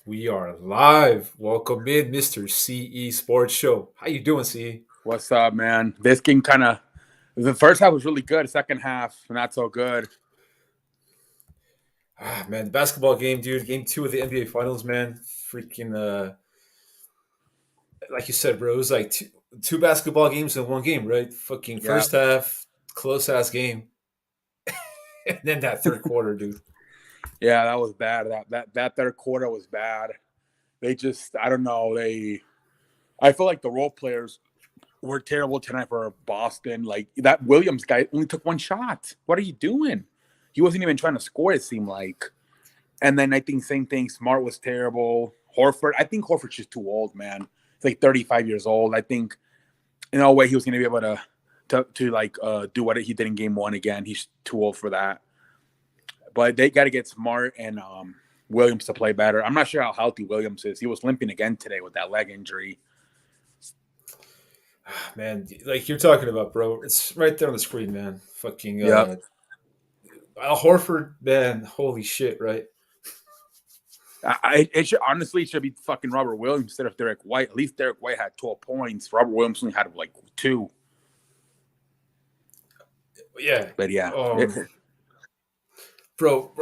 We are live. Welcome in, Mr. CE Sports Show. How you doing, CE? What's up, man? This game the first half was really good. Second half, not so good. Man, the basketball game, dude. Game two of the NBA Finals, man. Freaking, like you said, bro. It was like two basketball games in one game, right? Fucking Yeah, first half, close ass game, and then that third quarter, dude. yeah, that was bad. That third quarter was bad. I don't know. I feel like the role players were terrible tonight for Boston. Like that Williams guy only took one shot. What are you doing? He wasn't even trying to score. It seemed like. And then I think same thing. Smart was terrible. Horford. I think Horford's just too old, man. He's like 35 years old. I think in no way he was going to be able to do what he did in game one again. He's too old for that. But they got to get Smart and Williams to play better. I'm not sure how healthy Williams is. He was limping again today with that leg injury. Man, like you're talking about, bro. It's right there on the screen, man. Fucking Yep. Al Horford, man. Holy shit, right? It should honestly should be fucking Robert Williams instead of Derek White. At least Derek White had 12 points. Robert Williams only had like two. Yeah. But yeah, Bro,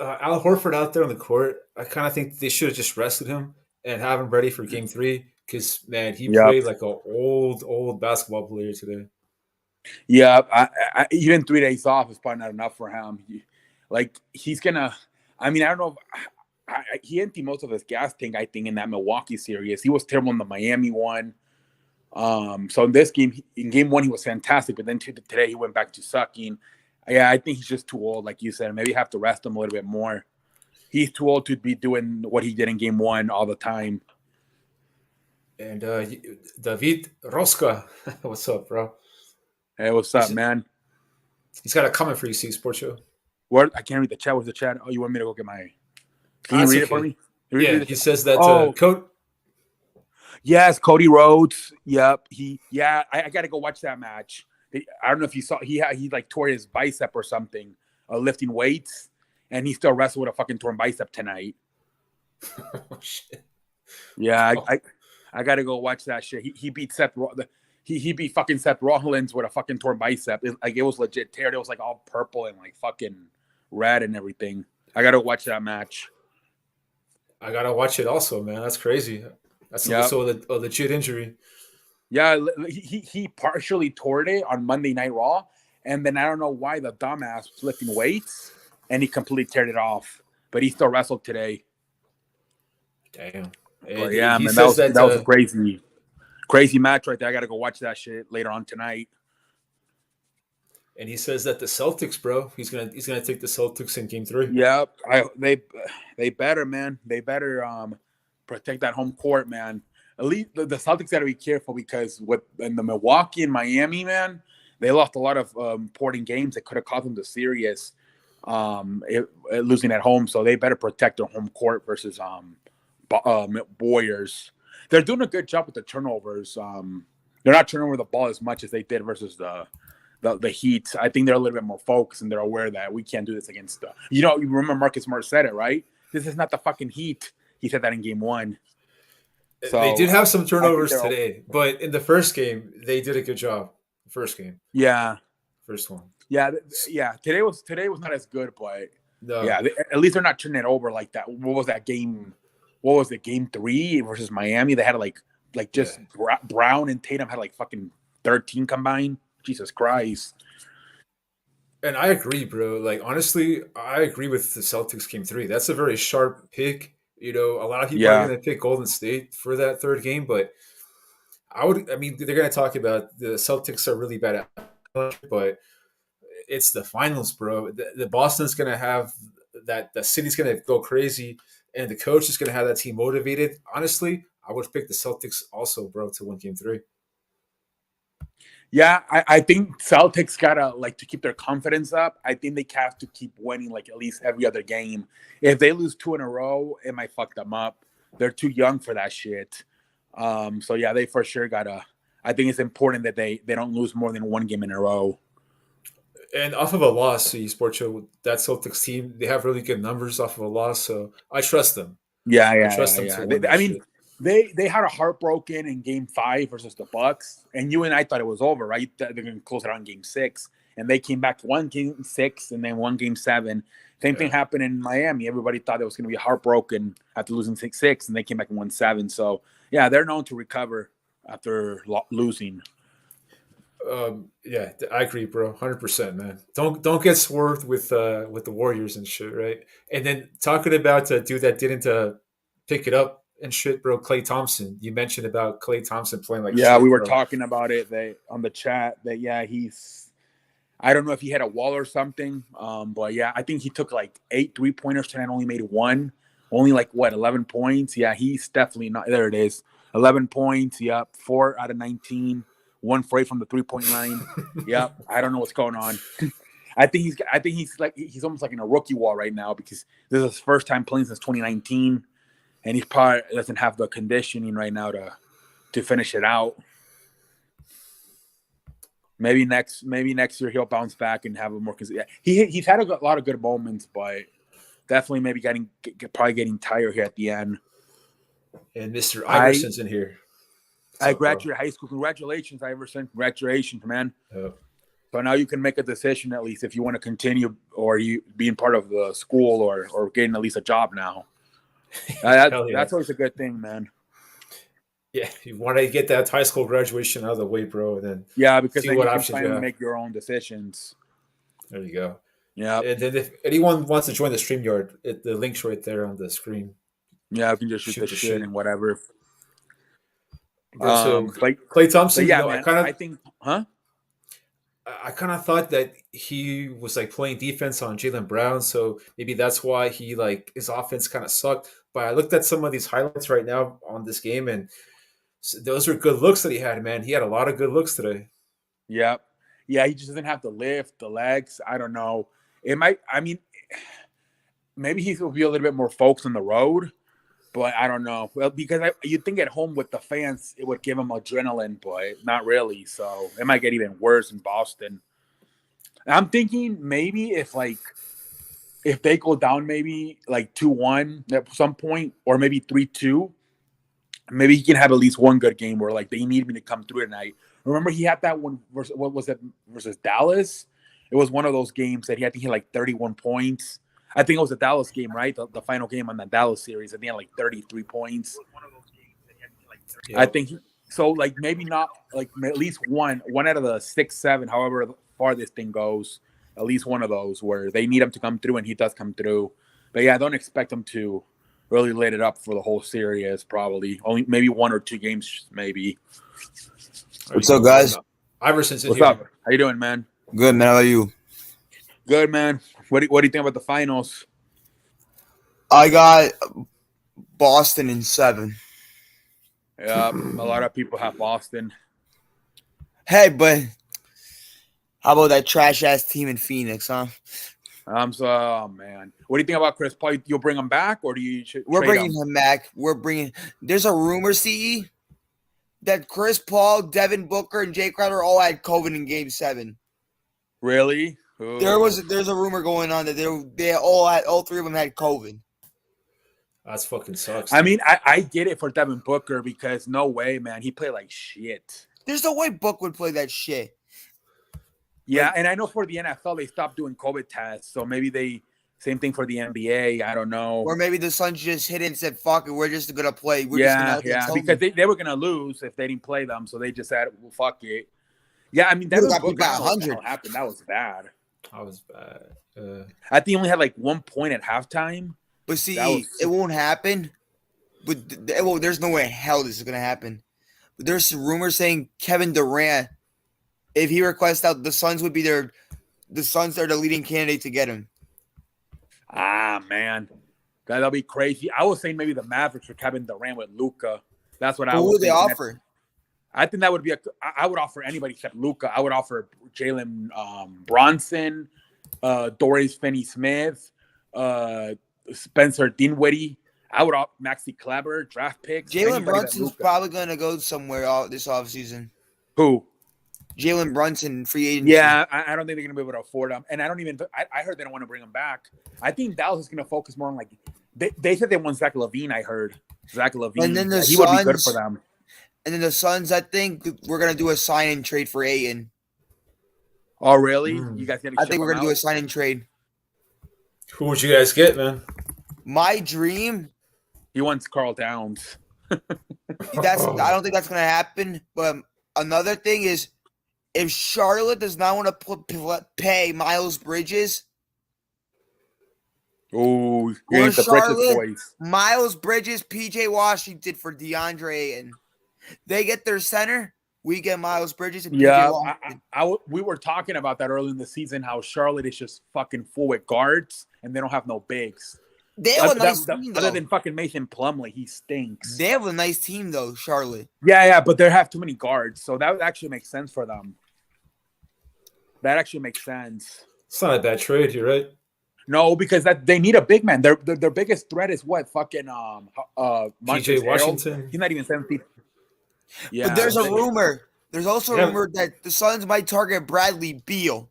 Al Horford out there on the court, I kind of think they should have just rested him and have him ready for game three because, man, he yep, played like an old basketball player today. yeah. Even 3 days off is probably not enough for him. Like he's gonna. I mean, I don't know. He emptied most of his gas tank, I think, in that Milwaukee series. He was terrible in the Miami one. So in this game, in game one, he was fantastic, but then today he went back to sucking. Yeah, I think he's just too old, like you said. Maybe have to rest him a little bit more. He's too old to be doing what he did in game one all the time. And David Rosca, what's up, bro? Hey, what's up, He's, man? he's got a comment for you, see, Sports Show. Where I can't read the chat. What's the chat? Oh, you want me to go get my? Can you That's read it for okay. me? Read Yeah, the he chat. says that Oh, Coach. yes, Cody Rhodes. Yep. I got to go watch that match. I don't know if you saw. He like tore his bicep or something, lifting weights, and he still wrestled with a fucking torn bicep tonight. Oh, shit. Yeah, Oh, I got to go watch that shit. He beat he beat fucking Seth Rollins with a fucking torn bicep. It was legit tear. It was like all purple and like fucking red and everything. I got to watch that match. I got to watch it also, man. That's crazy. That's Yep. also a legit injury. Yeah, he partially tore it on Monday Night Raw, and then I don't know why the dumbass was lifting weights, and he completely teared it off. But he still wrestled today. Damn. But And yeah, he man, says that that was a crazy match right there. I got to go watch that shit later on tonight. and he says that the Celtics, bro, he's gonna take the Celtics in game three. Yep, they better, man. They better protect that home court, man. At least the Celtics got to be careful because with in the Milwaukee and Miami, man, they lost a lot of important games that could have cost them the series losing at home. So they better protect their home court versus Warriors. They're doing a good job with the turnovers. They're not turning over the ball as much as they did versus the Heat. I think they're a little bit more focused and they're aware that we can't do this against you remember Marcus Smart said it, right? This is not the fucking Heat. He said that in game one. They So did have some I think turnovers they're today, but in the first game, they did a good job. First game, yeah. first one. Yeah. Today was not as good, but No, yeah, at least they're not turning it over like that. What was that game? What was it? Game three versus Miami. They had like yeah, just Brown and Tatum had like fucking 13 combined. Jesus Christ. and I agree, bro. Like honestly, I agree with the Celtics game three. That's a very sharp pick. A lot of people are Yeah. going to pick Golden State for that third game, but I mean, they're going to talk about the Celtics are really bad at, but it's the finals, bro. The Boston's going to have that. The city's going to go crazy, and the coach is going to have that team motivated. Honestly, I would pick the Celtics also, bro, to win Game Three. Yeah, I think Celtics gotta like to keep their confidence up. I think they have to keep winning like at least every other game. If they lose two in a row, it might fuck them up. They're too young for that shit. So yeah, they for sure gotta. I think it's important that they don't lose more than one game in a row. And off of a loss, the Sports Show, that Celtics team, they have really good numbers off of a loss, so I trust them. Yeah, I yeah, trust yeah, them to yeah. win that I mean, shit. they had a heartbroken in Game 5 versus the Bucks, and you and I thought it was over, right? They're going to close it out in Game 6, and they came back one Game 6 and then one Game 7. Same thing Yeah. happened in Miami. Everybody thought it was going to be heartbroken after losing 6-6, and they came back and won 7. So yeah, they're known to recover after losing. Yeah, I agree, bro. 100%, man. Don't get swerved with the Warriors and shit, right? And then talking about a dude that didn't pick it up and shit, bro. Klay Thompson. You mentioned about Klay Thompson playing like Yeah, we shit, were bro. talking about it on the chat that yeah, he's I don't know if he had a wall or something, but yeah, I think he took like 8 3-pointers tonight, only made one, only like what 11 points. Yeah, he's definitely not. There it is, 11 points. Yep, 4 out of 19, 1 for 8 from the 3-point line. Yep, I don't know what's going on. I think he's almost like in a rookie wall right now because this is his first time playing since 2019, and he probably doesn't have the conditioning right now to finish it out. Maybe next year he'll bounce back and have a more. He's had a lot of good moments, but definitely maybe probably getting tired here at the end. And Mr. I Iverson's in here. What's I up, bro? graduated high school. Congratulations, Iverson. Congratulations, man. Uh, So now you can make a decision at least if you want to continue or you being part of the school or getting at least a job now. Hell yeah. That's always a good thing, man. Yeah, you want to get that high school graduation out of the way, bro, and then Yeah, because see then what you can options you finally have. make your own decisions. There you go. Yeah, And then if anyone wants to join the StreamYard, the link's right there on the screen. yeah, you can just shoot the Shoot the shit shit, and whatever. bro. So But Clay Thompson, yeah, man. I think, huh? I kind of thought that he was like playing defense on Jalen Brown, so maybe that's why he like his offense kind of sucked. But I looked at some of these highlights right now on this game, and those were good looks that he had. Man, he had a lot of good looks today. Yep. Yeah, he just doesn't have the lift, the legs. I don't know. It might. I mean, maybe he will be a little bit more focused on the road, but I don't know. Well, because you'd think at home with the fans, it would give him adrenaline, but not really. So it might get even worse in Boston. I'm thinking maybe if they go down maybe like 2-1 at some point, or maybe 3-2, maybe he can have at least one good game where like they need me to come through tonight. Remember he had that one versus what was it versus Dallas? It was one of those games that he had to hit like 31 points. I think it was the Dallas game, right? The final game on the Dallas series. I think he had like 33 points. I Yep. think so. Like maybe not like at least one out of the 6, 7, however far this thing goes. At least one of those where they need him to come through, and he does come through. But yeah, I don't expect him to really lit it up for the whole series. Probably only maybe 1 or 2 games, maybe. There you What's up, go. guys? Iverson's in What's here. up? How you doing, man? Good, man. How are you? Good, man. What do you think about the finals? I got Boston in 7. Yeah, a lot of people have Boston. Hey, but how about that trash ass team in Phoenix, huh? Oh man, what do you think about Chris Paul? You'll bring him back, or do you We're trade bringing him? him back. There's a rumor, CE, that Chris Paul, Devin Booker, and Jay Crowder all had COVID in Game 7. Really? There's a rumor going on that all 3 of them had COVID. That's fucking sucks, I dude. mean, I get it for Devin Booker because no way, man, he played like shit. There's no way Book would play that shit. Yeah, Like, and I know for the NFL they stopped doing COVID tests, so maybe same thing for the NBA. I don't know. or maybe the Suns just hit it and said, "Fuck it, we're just gonna play. We're just gonna Yeah, tell because them." they were gonna lose if they didn't play them, so they just said, "Well, fuck it." Yeah, I mean, Would've Devin got beat Booker, I by don't know what the 100. hell happened. That was bad. I was bad. I think he only had like 1 point at halftime. But That see, was it won't happen. But there's no way in hell this is gonna happen. But there's rumors saying Kevin Durant, if he requests out, the Suns would be there. The Suns are the leading candidate to get him. man, that'll be crazy. I was saying maybe the Mavericks for Kevin Durant with Luka. That's what But I who was would they thinking. offer? I think that would be I would offer anybody except Luka. I would offer Jalen Bronson, Doris Finney-Smith, Spencer Dinwiddie. I would offer Maxi Kleber, draft picks. Jalen Anybody but Brunson's Luka. probably gonna go somewhere this offseason. Who? Jalen Brunson, free agency. Yeah, I don't think they're gonna be able to afford him, and I don't even. I heard they don't want to bring him back. I think Dallas is gonna focus more on like They said they want Zach LaVine. I heard Zach LaVine. And then the He would be good Suns, for them. and then the Suns, I think we're gonna do a sign and trade for Ayton. Oh, really? You guys got to I think we're gonna do a sign and trade. Who would you guys get, man? My dream. He wants Carl Towns. I don't think that's gonna happen. But another thing is, if Charlotte does not want to pay Miles Bridges, Oh, or you're the Bridges Charlotte, boys. Miles Bridges, PJ Washington for DeAndre Ayton. They get their center. We get Miles Bridges and PJ Washington. We were talking about that early in the season, how Charlotte is just fucking full with guards and they don't have no bigs. They have a nice team, though. Other than fucking Mason Plumlee, he stinks. They have a nice team, though, Charlotte. Yeah, but they have too many guards, so that would actually make sense for them. That actually makes sense. It's not a bad trade, you're right. No, because they need a big man. Their biggest threat is what? Fucking PJ Washington. He's not even 70. Yeah, but there's a rumor. There's also a rumor that the Suns might target Bradley Beal.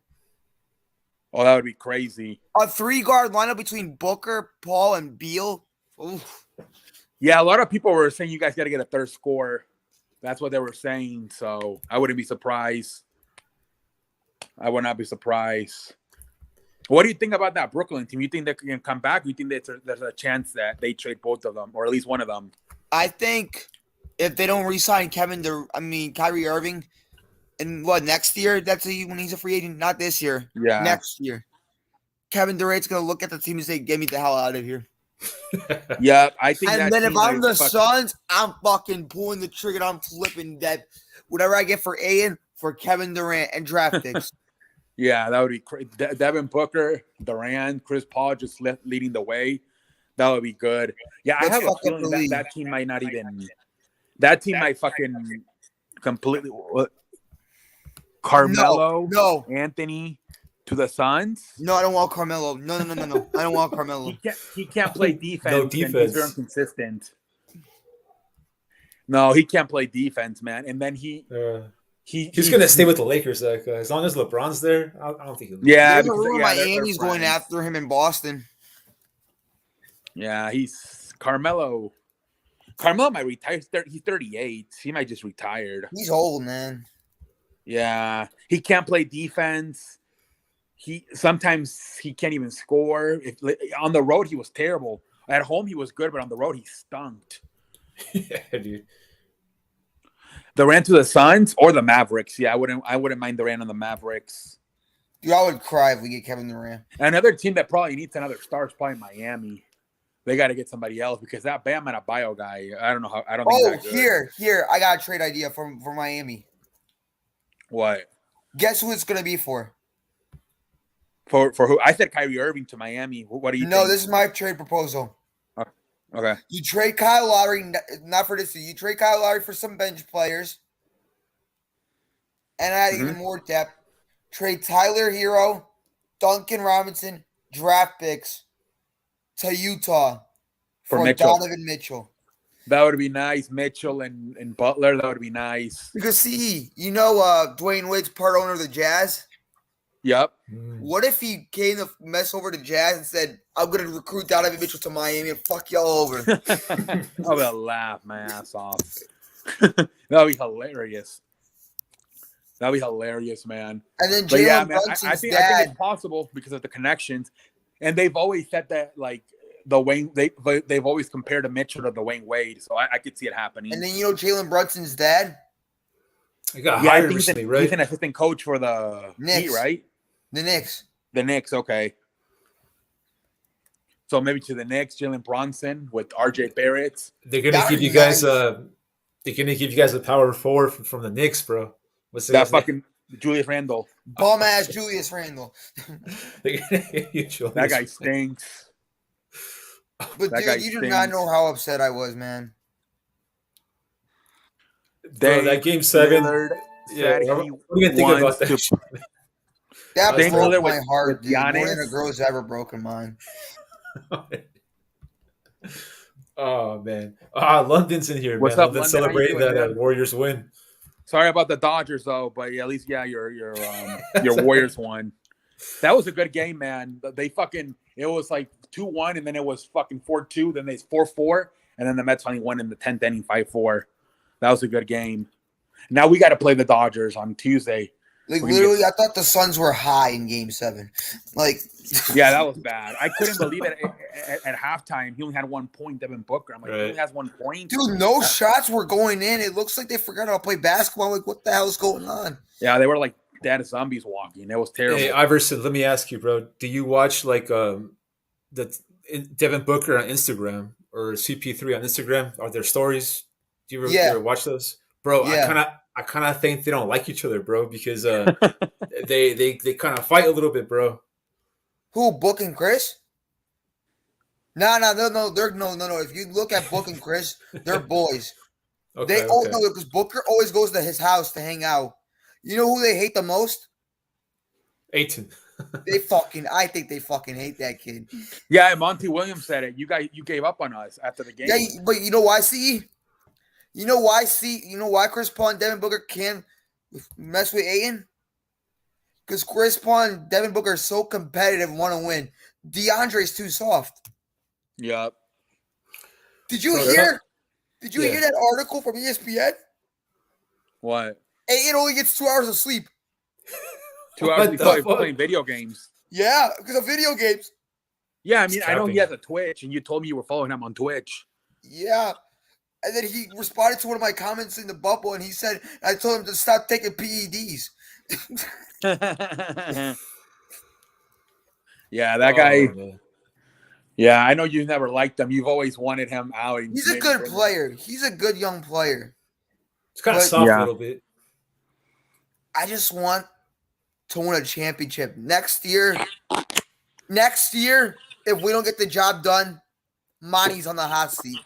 Oh, that would be crazy. A 3-guard lineup between Booker, Paul, and Beal. Oof. Yeah, a lot of people were saying you guys got to get a third scorer. That's what they were saying. So I wouldn't be surprised. I would not be surprised. What do you think about that Brooklyn team? You think they can come back? You think there's a chance that they trade both of them, or at least one of them? I think if they don't re-sign Kyrie Irving, and next year? That's when he's a free agent. Not this year. Yeah, next year. Kevin Durant's gonna look at the team and say, "Get me the hell out of here." Yeah, I think. And then if I'm the Suns, I'm fucking pulling the trigger. And I'm flipping that. Whatever I get for Aiden, for Kevin Durant and draft picks. Yeah, that would be crazy. Devin Booker, Durant, Chris Paul just leading the way. That would be good. Yeah, I have a feeling that team might not even. That team might fucking completely. Carmelo, no, Anthony to the Suns. No, I don't want Carmelo. No. I don't want Carmelo. He can't play defense. No defense. And he's very inconsistent. No, he can't play defense, man. And then he's gonna stay with the Lakers, as long as LeBron's there. I don't think he'll. Yeah, Miami's going after him in Boston. Yeah, he's Carmelo. Carmelo might retire. He's 38. He might just retire. He's old, man. Yeah, he can't play defense. Sometimes he can't even score. On the road, he was terrible. At home, he was good, but on the road, he stunk. Yeah, dude. Durant to the Suns or the Mavericks. Yeah, I wouldn't mind Durant on the Mavericks. Dude, I would cry if we get Kevin Durant. Another team that probably needs another star is probably Miami. They got to get somebody else because that Bam Adebayo guy, I don't know how. I don't. think here, I got a trade idea for Miami. What? Guess who it's gonna be for? For who? I said Kyrie Irving to Miami. What do you think? No, this is my trade proposal. Okay. You trade Kyle Lowry, not for this. You trade Kyle Lowry for some bench players, and add even more depth. Trade Tyler Hero, Duncan Robinson, draft picks to Utah for Donovan Mitchell. That would be nice. Mitchell and Butler. That would be nice. Because Dwayne Wade's part owner of the Jazz. Yep. What if he came to mess over the Jazz and said, "I'm going to recruit Donovan Mitchell to Miami and fuck y'all over"? I would laugh my ass off. That would be hilarious. That'd be hilarious, man. And then Jalen Brunson's I think it's possible because of the connections, and they've always said that they've always compared to Mitchell to Dwayne Wade, so I could see it happening. And then Jalen Brunson's dad. I got hired recently, right? He's an assistant coach for the Heat, right? The Knicks. The Knicks, okay. So maybe to the Knicks, Jalen Brunson with RJ Barrett. They're gonna give you guys a power forward from the Knicks, bro. What's that fucking Julius Randle? Bum ass Julius Randle. That guy stinks. But dude, you do not know how upset I was, man. Bro, that game 7. Yeah, what are you gonna think about that? That broke my heart, dude. More than a girl's ever broken mine. Oh man! London's in here. What's man. up, London's London? celebrating that Warriors win. Sorry about the Dodgers though, but at least your Warriors won. That was a good game, man. It was like 2-1, and then it was fucking 4-2. Then it's 4-4, and then the Mets finally won in the 10th inning, 5-4. That was a good game. Now we got to play the Dodgers on Tuesday. Like literally, I thought the Suns were high in Game 7. Like, yeah, that was bad. I couldn't believe it at halftime. He only had 1 point. Devin Booker. I'm like, he only has 1 point. Dude, no shots were going in. It looks like they forgot how to play basketball. I'm like, what the hell is going on? Yeah, they were like dead zombies walking. It was terrible. Hey, Iverson, let me ask you, bro. Do you watch like the Devin Booker on Instagram or CP3 on Instagram? Are there stories? Do you ever watch those, bro? Yeah. I kind of think they don't like each other, bro, because they kind of fight a little bit, bro. Who, Book and Chris? No. If you look at Book and Chris, they're boys. Okay, No, because Booker always goes to his house to hang out. You know who they hate the most? Ayton. I think they fucking hate that kid. Yeah, Monty Williams said it. You gave up on us after the game. Yeah, but you know why, C? You know why Chris Paul and Devin Booker can't mess with Ayton? Because Chris Paul and Devin Booker are so competitive and want to win. DeAndre's too soft. Yep. Did you hear that article from ESPN? What? Ayton only gets 2 hours of sleep. 2 hours before playing video games. Yeah, because of video games. Yeah, I mean, I know he has a Twitch, and you told me you were following him on Twitch. Yeah. And then he responded to one of my comments in the bubble, and he said, I told him to stop taking PEDs. Yeah, that guy. Man. Yeah, I know you never liked him. You've always wanted him out. He's a good player. He's a good young player. It's kind of soft a little bit. I just want to win a championship. Next year, if we don't get the job done, Monty's on the hot seat.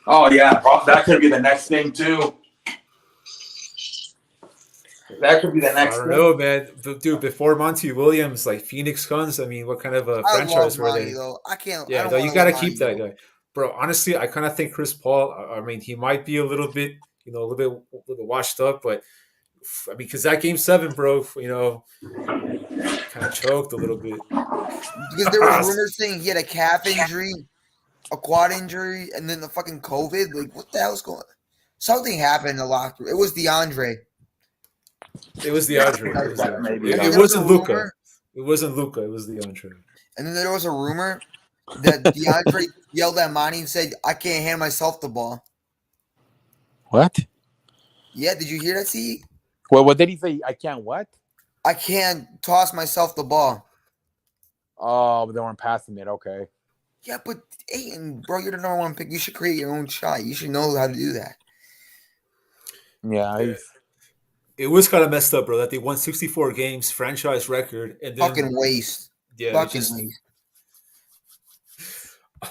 Oh, yeah. That could be the next thing, too. That could be the next thing. I don't know, man. Dude, before Monty Williams, like Phoenix Suns, I mean, what kind of a franchise were they? Though. I can't. Yeah, you got to keep that guy. Bro, honestly, I kind of think Chris Paul, I mean, he might be a little bit washed up, but I mean, because that Game 7, bro, kind of choked a little bit. Because there were rumors saying he had a calf injury, a quad injury, and then the fucking COVID. Like, what the hell's going on? Something happened in the locker room. It was DeAndre. It wasn't Luka. It wasn't Luka. It was DeAndre. And then there was a rumor that DeAndre yelled at Monty and said, I can't hand myself the ball. What? Yeah, did you hear that, C? Well, what did he say? I can't what? I can't toss myself the ball. Oh, but they weren't passing it. Okay. Yeah, but Ayton, bro, you're the number 1 pick. You should create your own shot. You should know how to do that. Yeah. It was kind of messed up, bro, that they won 64 games, franchise record. And then, fucking waste. Yeah. Fucking waste.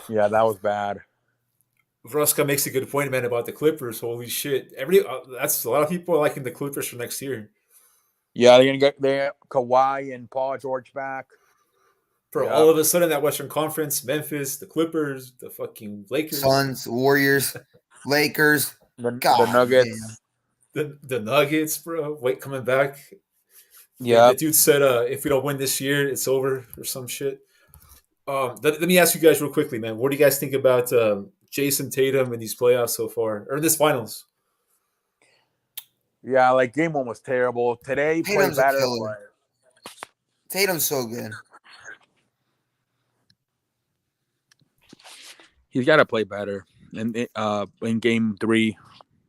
Yeah, that was bad. Vroska makes a good point, man, about the Clippers. Holy shit. That's a lot of people are liking the Clippers for next year. Yeah, they're going to get Kawhi and Paul George back. For all of a sudden, that Western Conference, Memphis, the Clippers, the fucking Lakers. Suns, Warriors, Lakers. The Nuggets. The Nuggets, bro. Coming back. Yeah. The dude said, if we don't win this year, it's over or some shit. Let me ask you guys real quickly, man. What do you guys think about Jason Tatum in these playoffs so far, or this finals? Yeah, like Game 1 was terrible. Today, Tatum's played better. Tatum's so good. He's got to play better in Game 3,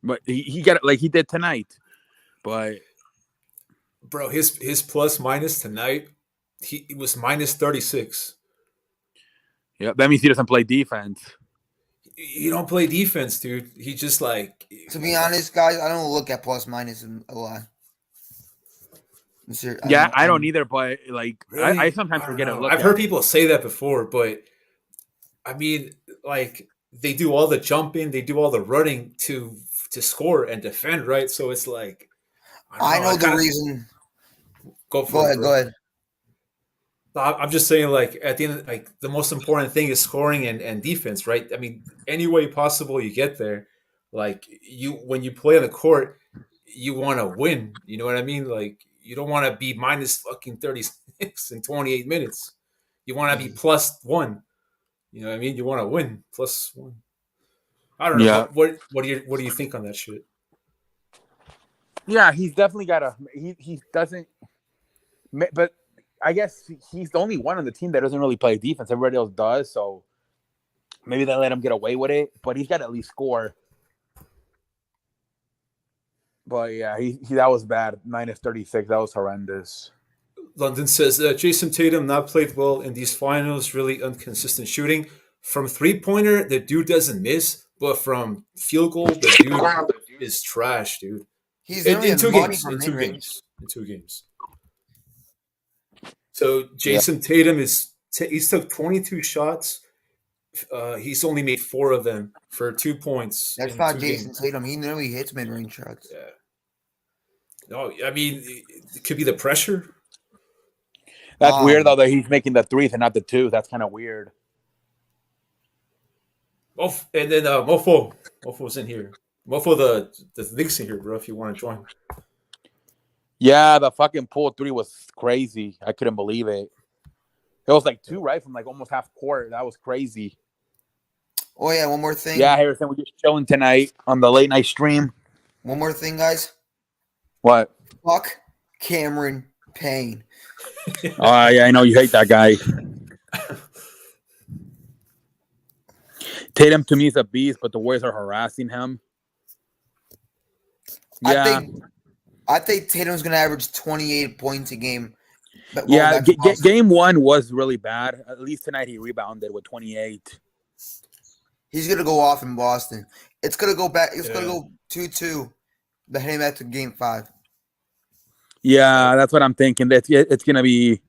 but he got it like he did tonight. But bro, his plus minus tonight, he was minus 36. Yeah, that means he doesn't play defense. He don't play defense, dude. He just like. To be honest, guys, I don't look at plus minus a lot. I don't either, but like really? I sometimes forget to look. I've heard people say that before, but I mean, like they do all the jumping, they do all the running to score and defend, right? So it's like I know the reason. Go ahead. I'm just saying, like at the end, like the most important thing is scoring and defense, right? I mean, any way possible you get there. Like when you play on the court, you want to win. You know what I mean? Like you don't want to be minus fucking 36 in 28 minutes. You want to be +1. You know what I mean? You want to win +1. I don't know. Yeah. What do you think on that shit? Yeah, he's definitely got a. He doesn't. But I guess he's the only one on the team that doesn't really play defense. Everybody else does, so maybe they let him get away with it. But he's got to at least score. But yeah, he that was bad. -36. That was horrendous. London says Jason Tatum not played well in these finals. Really inconsistent shooting from 3-pointer. The dude doesn't miss, but from field goal, the dude is trash, dude. He's In two money games. from In two mid-range. games. In 2 games. So Yeah. Jason Tatum he's took 22 shots. He's only made 4 of them for 2 points. That's in not 2 Jason games. Tatum. He nearly hits mid-range shots. Yeah. No, I mean it could be the pressure. That's weird though that he's making the threes and not the twos. That's kind of weird. Oh, and then Mofo's in here. Mofo, the link's in here, bro. If you want to join. Yeah, the fucking pull 3 was crazy. I couldn't believe it. It was like 2, right? From like almost half court. That was crazy. Oh yeah, one more thing. Yeah, Harrison, we're just chilling tonight on the late night stream. One more thing, guys. What? Fuck Cameron Payne. Oh, yeah, I know you hate that guy. Tatum to me is a beast, but the Warriors are harassing him. Yeah, I think Tatum's gonna average 28 points a game. But yeah. Game 1 was really bad. At least tonight he rebounded with 28. He's gonna go off in Boston. It's gonna go back. It's gonna go 2-2. But heading back to Game 5. Yeah, that's what I'm thinking. It's gonna be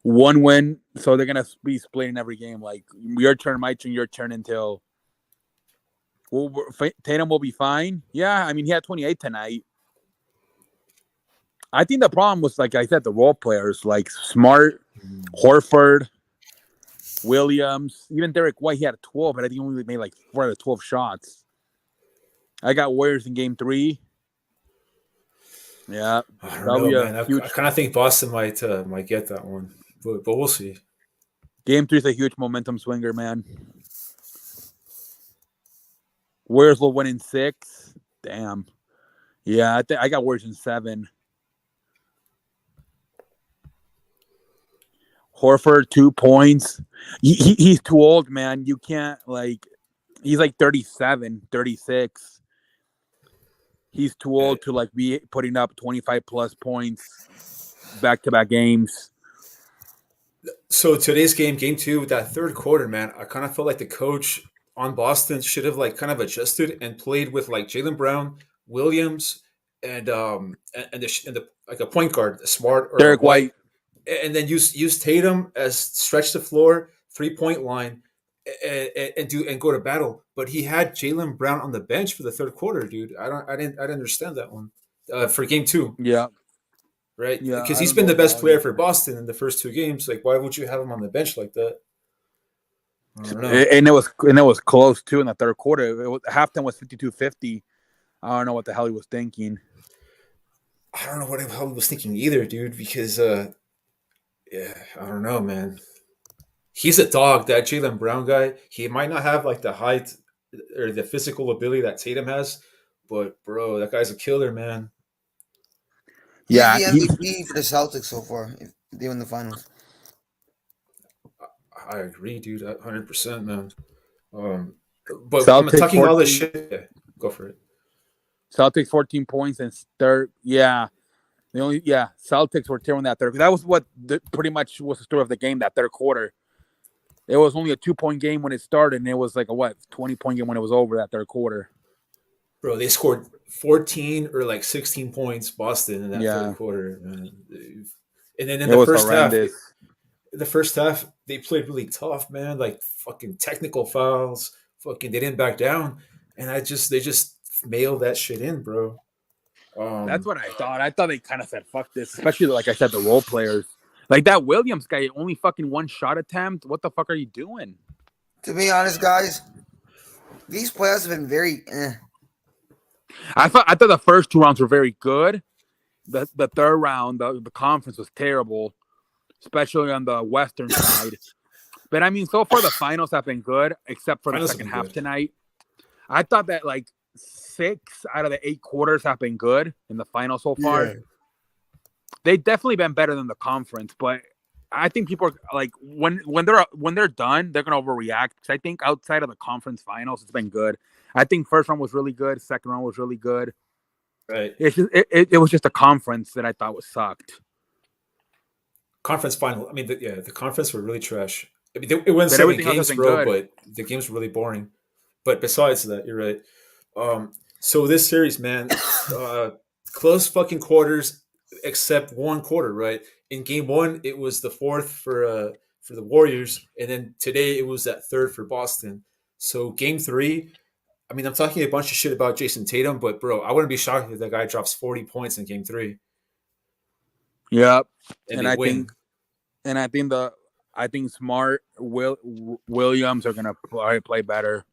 1 win, so they're gonna be splitting every game. Like your turn, my turn, your turn until. Well, Tatum will be fine. Yeah, I mean he had 28 tonight. I think the problem was, like I said, the role players like Smart, Horford, Williams, even Derek White. He had 12, but I think he only made like 4 out of 12 shots. I got Warriors in Game 3. Yeah, I don't know, man. I huge... kind of think Boston might get that one, but we'll see. Game 3 is a huge momentum swinger, man. Warriors will win in 6. Damn. Yeah, I got Warriors in 7. Horford 2 points. He's too old, man. You can't he's like 37, 36. He's too old to be putting up 25 plus points back-to-back games. So today's game 2, that third quarter, man, I kind of felt like the coach on Boston should have kind of adjusted and played with Jaylen Brown, Williams, and the like a point guard, a Smart or Derek White, and then use Tatum as stretch the floor 3-point line and go to battle. But he had Jaylen Brown on the bench for the third quarter, dude. I didn't understand that one for Game 2. Yeah, right. Yeah, because he's been the best player for Boston in the first 2 games. Why would you have him on the bench like that? I don't know. And it was close too in the third quarter. Halftime was 52-50. I don't know what the hell he was thinking. I don't know what the hell he was thinking either, dude. Because yeah, I don't know, man. He's a dog, that Jaylen Brown guy. He might not have the height or the physical ability that Tatum has, but bro, that guy's a killer, man. Yeah, he's the MVP for the Celtics so far. If they win the finals. I agree, dude. 100%, man. But Celtics I'm talking 14, all this shit. Yeah, go for it. Celtics 14 points and third. Yeah. Celtics were tearing that third. That was what pretty much was the story of the game, that third quarter. It was only a 2-point game when it started, and it was like a 20-point game when it was over that third quarter. Bro, they scored 14 or 16 points, Boston, in that third quarter, man. And then in the first half, they played really tough, man. Fucking technical fouls. Fucking, they didn't back down, and they just mailed that shit in, bro. That's what I thought. I thought they kind of said, fuck this. Especially, like I said, the role players. Like that Williams guy, only fucking 1 shot attempt. What the fuck are you doing? To be honest, guys, these playoffs have been very I thought the first 2 rounds were very good. The third round, the conference was terrible. especially on the Western side. But I mean, so far the finals have been good, except for Finals the have second been half good. tonight. I thought that like 6 out of the 8 quarters have been good in the final so far. Yeah. They've definitely been better than the conference, but I think people are like when they're done, they're gonna overreact. Because I think outside of the conference finals, it's been good. I think first round was really good, second round was really good. Right. It was just a conference that I thought was sucked. Conference final. I mean, the conference were really trash. I mean, it went But 7 everything else has games, been bro, good. but the games were really boring. But besides that, you're right. So this series, man, close fucking quarters, except one quarter, right? In game one, it was the fourth for the Warriors, and then today it was that third for Boston. So game three, I mean, I'm talking a bunch of shit about Jason Tatum, but bro, I wouldn't be shocked if that guy drops 40 points in game three Yep. and And they I think win. I think Smart Williams are gonna play better.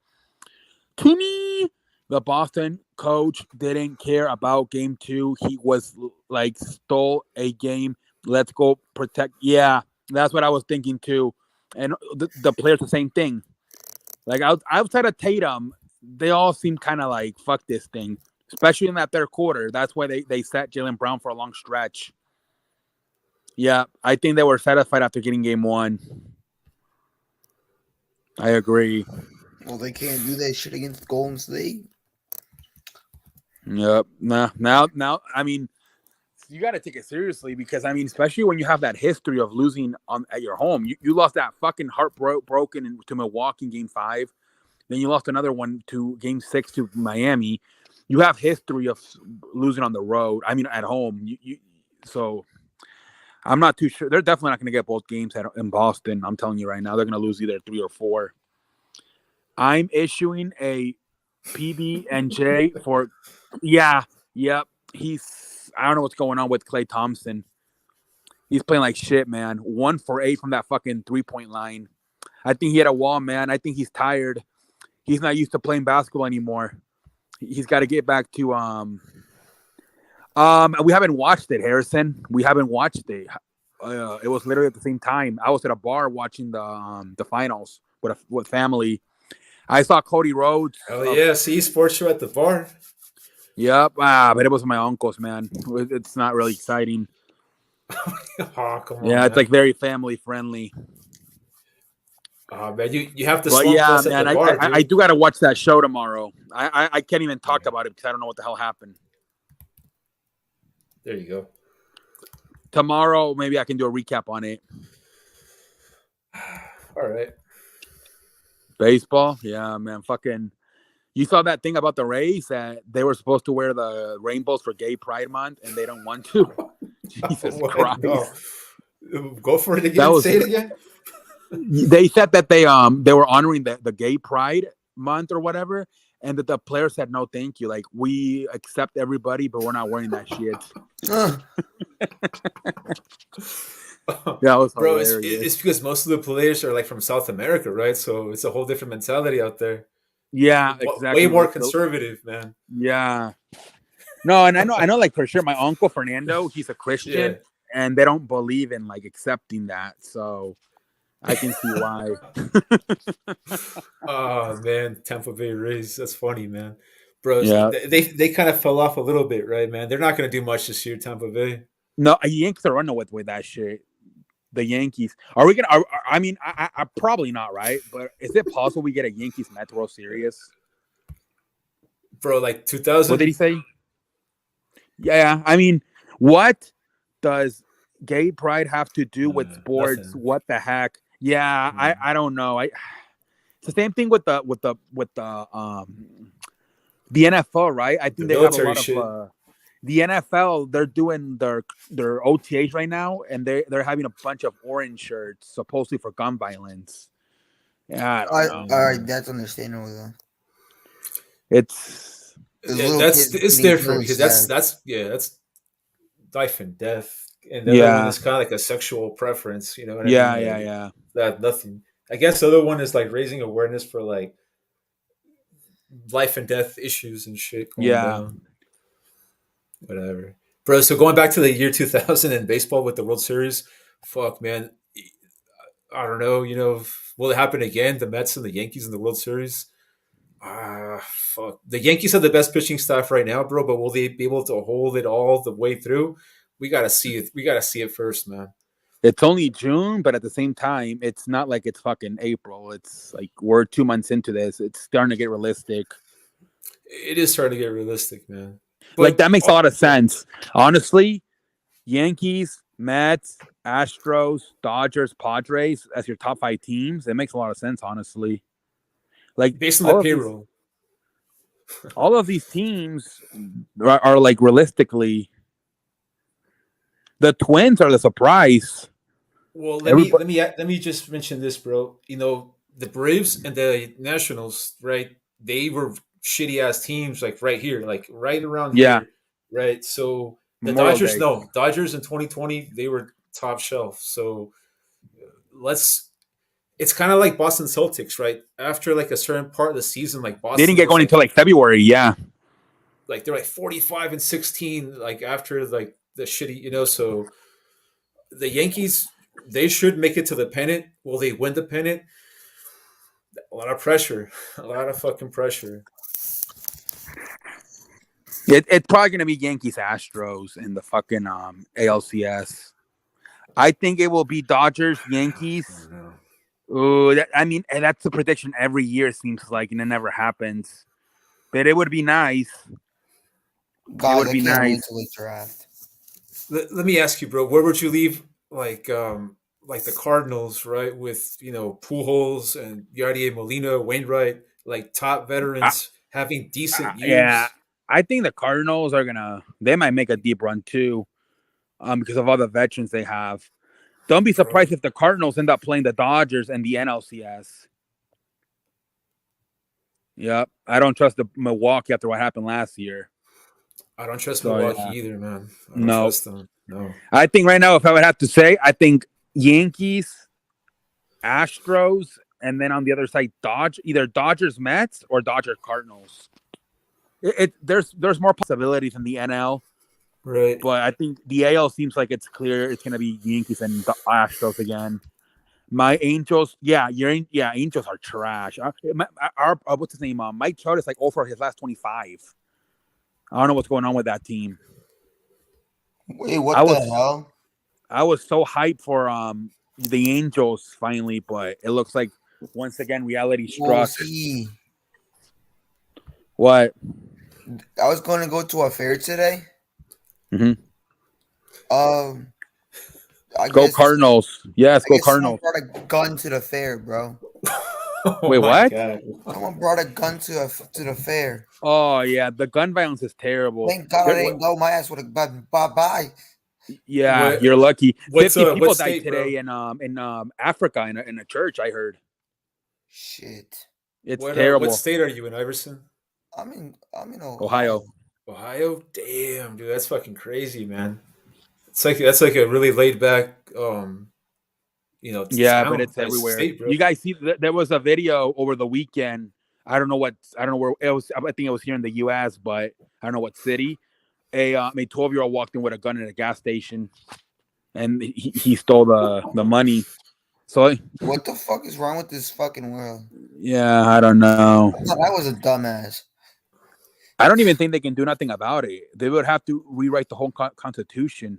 To me, the Boston coach didn't care about game 2. He was like stole a game. Let's go protect. Yeah, that's what I was thinking too. And the players the same thing. Like outside of Tatum, they all seem kind of like fuck this thing, especially in that third quarter. That's why they sat Jaylen Brown for a long stretch. Yeah, I think they were satisfied after getting game 1. I agree. Well, they can't do that shit against Golden State. Yep. Now. I mean, you got to take it seriously because I mean, especially when you have that history of losing at your home. You lost that fucking heartbroken to Milwaukee in game 5. Then you lost another one to game 6 to Miami. You have history of losing on the road. I mean, at home. So I'm not too sure. They're definitely not going to get both games in Boston. I'm telling you right now, they're going to lose either 3 or 4. I'm issuing a PB&J for, yep. I don't know what's going on with Klay Thompson. He's playing like shit, man. 1 for 8 from that fucking 3-point line. I think he had a wall, man. I think he's tired. He's not used to playing basketball anymore. He's got to get back to we haven't watched it, Harrison. We haven't watched it. It was literally at the same time. I was at a bar watching the finals with family. I saw Cody Rhodes. Hell yeah! See, sports show at the bar. Yep. But it was my uncle's, man. It's not really exciting. Oh, come on, Yeah, it's man. like very family friendly. Man, you have to But slump yeah, us at man, the bar, dude. I do got to watch that show tomorrow. I can't even talk about it because I don't know what the hell happened. There you go. Tomorrow, maybe I can do a recap on it. All right. Baseball? Yeah, man. Fucking. You saw that thing about the Rays that they were supposed to wear the rainbows for Gay Pride Month and they don't want to? Jesus Christ. No. Go for it again. Say it again. They said that they were honoring the Gay Pride Month or whatever, and that the players said no, thank you. Like we accept everybody, but we're not wearing that shit. Yeah, it was bro. hilarious. It's because most of the players are like from South America, right? So it's a whole different mentality out there. Yeah, exactly. Way more conservative, man. Yeah. No, and I know, like for sure, my uncle Fernando, he's a Christian, and they don't believe in like accepting that. So I can see why. Oh man, Tampa Bay Rays. That's funny, man. Bros, Yeah. they kind of fell off a little bit, right, man? They're not going to do much this year, Tampa Bay. No, Yankees are running with that shit. The Yankees. Are we gonna? I mean, I probably not, right? But is it possible we get a Yankees Metro Series? Bro, like 2000. What did he say? Yeah, I mean, what does gay pride have to do with sports? Nothing. What the heck? Yeah, I don't know. It's the same thing with the NFL, right? I think they have a lot shit. of the NFL. They're doing their OTAs right now, and they're having a bunch of orange shirts, supposedly for gun violence. Yeah, all right, that's understandable though. It's different because that's life and death, and the other one is kind of like a sexual preference. You know what I mean? Yeah. That nothing. I guess the other one is like raising awareness for like life and death issues and shit. Down. Whatever, bro. So going back to the year 2000 in baseball with the World Series, fuck, man. I don't know. Will it happen again? The Mets and the Yankees in the World Series. Fuck. The Yankees have the best pitching staff right now, bro. But will they be able to hold it all the way through? We gotta see it. We gotta see it first, man. It's only June, but at the same time, it's not like it's fucking April. It's like we're 2 months into this. It's starting to get realistic. It is starting to get realistic, man. Like, But that makes a lot of sense. Honestly, Yankees, Mets, Astros, Dodgers, Padres as your top 5 teams, it makes a lot of sense, honestly. Like, based on the payroll, all of these teams are like realistically. The Twins are the surprise. well, let me just mention this, bro. The Braves and the Nationals, right? They were shitty ass teams, like right here, like right around Yeah. here, right? So the Memorial Dodgers, Day. no, Dodgers in 2020, they were top shelf. So let's. It's kind of like Boston Celtics, right? After like a certain part of the season, like They didn't Boston get was going like until like February. Yeah. they're like 45-16, like after like the shitty, So the Yankees, they should make it to the pennant. Will they win the pennant? A lot of pressure, a lot of fucking pressure. It's probably gonna be Yankees Astros in the fucking ALCS. I think it will be Dodgers Yankees. Oh, and that's the prediction every year. It seems like, and it never happens. But it would be nice. God, it would I be can't wait nice. till the draft. Let me ask you, bro. Where would you leave like the Cardinals, right? With Pujols and Yardier Molina, Wainwright, like top veterans having decent Yeah, years. I think the Cardinals are gonna. They might make a deep run too, because of all the veterans they have. Don't be surprised if the Cardinals end up playing the Dodgers and the NLCS. Yep, I don't trust the Milwaukee after what happened last year. I don't trust Milwaukee either, man. I don't No. trust them. No. I think right now, if I would have to say, I think Yankees, Astros, and then on the other side, either Dodgers, Mets, or Dodgers, Cardinals. There's more possibilities in the NL, Right. but I think the AL seems like it's clear it's going to be Yankees and Astros again. My Angels, Angels are trash. What's his name? Mike Trout is like over his last 25. I don't know what's going on with that team. Wait, what the hell? I was so hyped for the Angels finally, but it looks like once again reality struck. What? I was going to go to a fair today. Mm-hmm. Go Cardinals. Yes, go Cardinals. Someone brought a gun to the fair, bro. Wait, what? God. Someone brought a gun to the fair. Oh yeah, the gun violence is terrible. Thank God I didn't go. My ass would have bye. Yeah, you're lucky. 50 people state, died today in Africa in a church. I heard. Shit. It's terrible. What state are you in, Iverson? I'm in Ohio. Ohio? Damn, dude, that's fucking crazy, man. That's like a really laid back, Yeah, town, but it's everywhere. State, you guys see, there was a video over the weekend. I don't know where it was. I think it was here in the U.S., but I don't know what city. A 12-year-old walked in with a gun at a gas station, and he stole the money. So what the fuck is wrong with this fucking world? Yeah, I don't know. I was a dumbass. I don't even think they can do nothing about it. They would have to rewrite the whole constitution,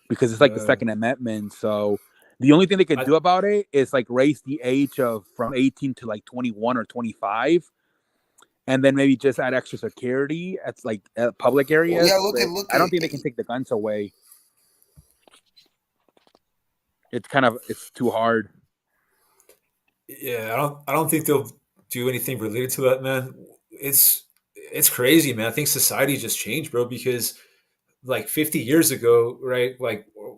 because it's like the Second Amendment. So the only thing they can do about it is raise the age from 18 to 21 or 25, and then maybe just add extra security at public areas. Yeah, look. I don't think they can take the guns away. It's too hard. Yeah, I don't think they'll do anything related to that, man. It's crazy, man. I think society just changed, bro, because 50 years ago, right?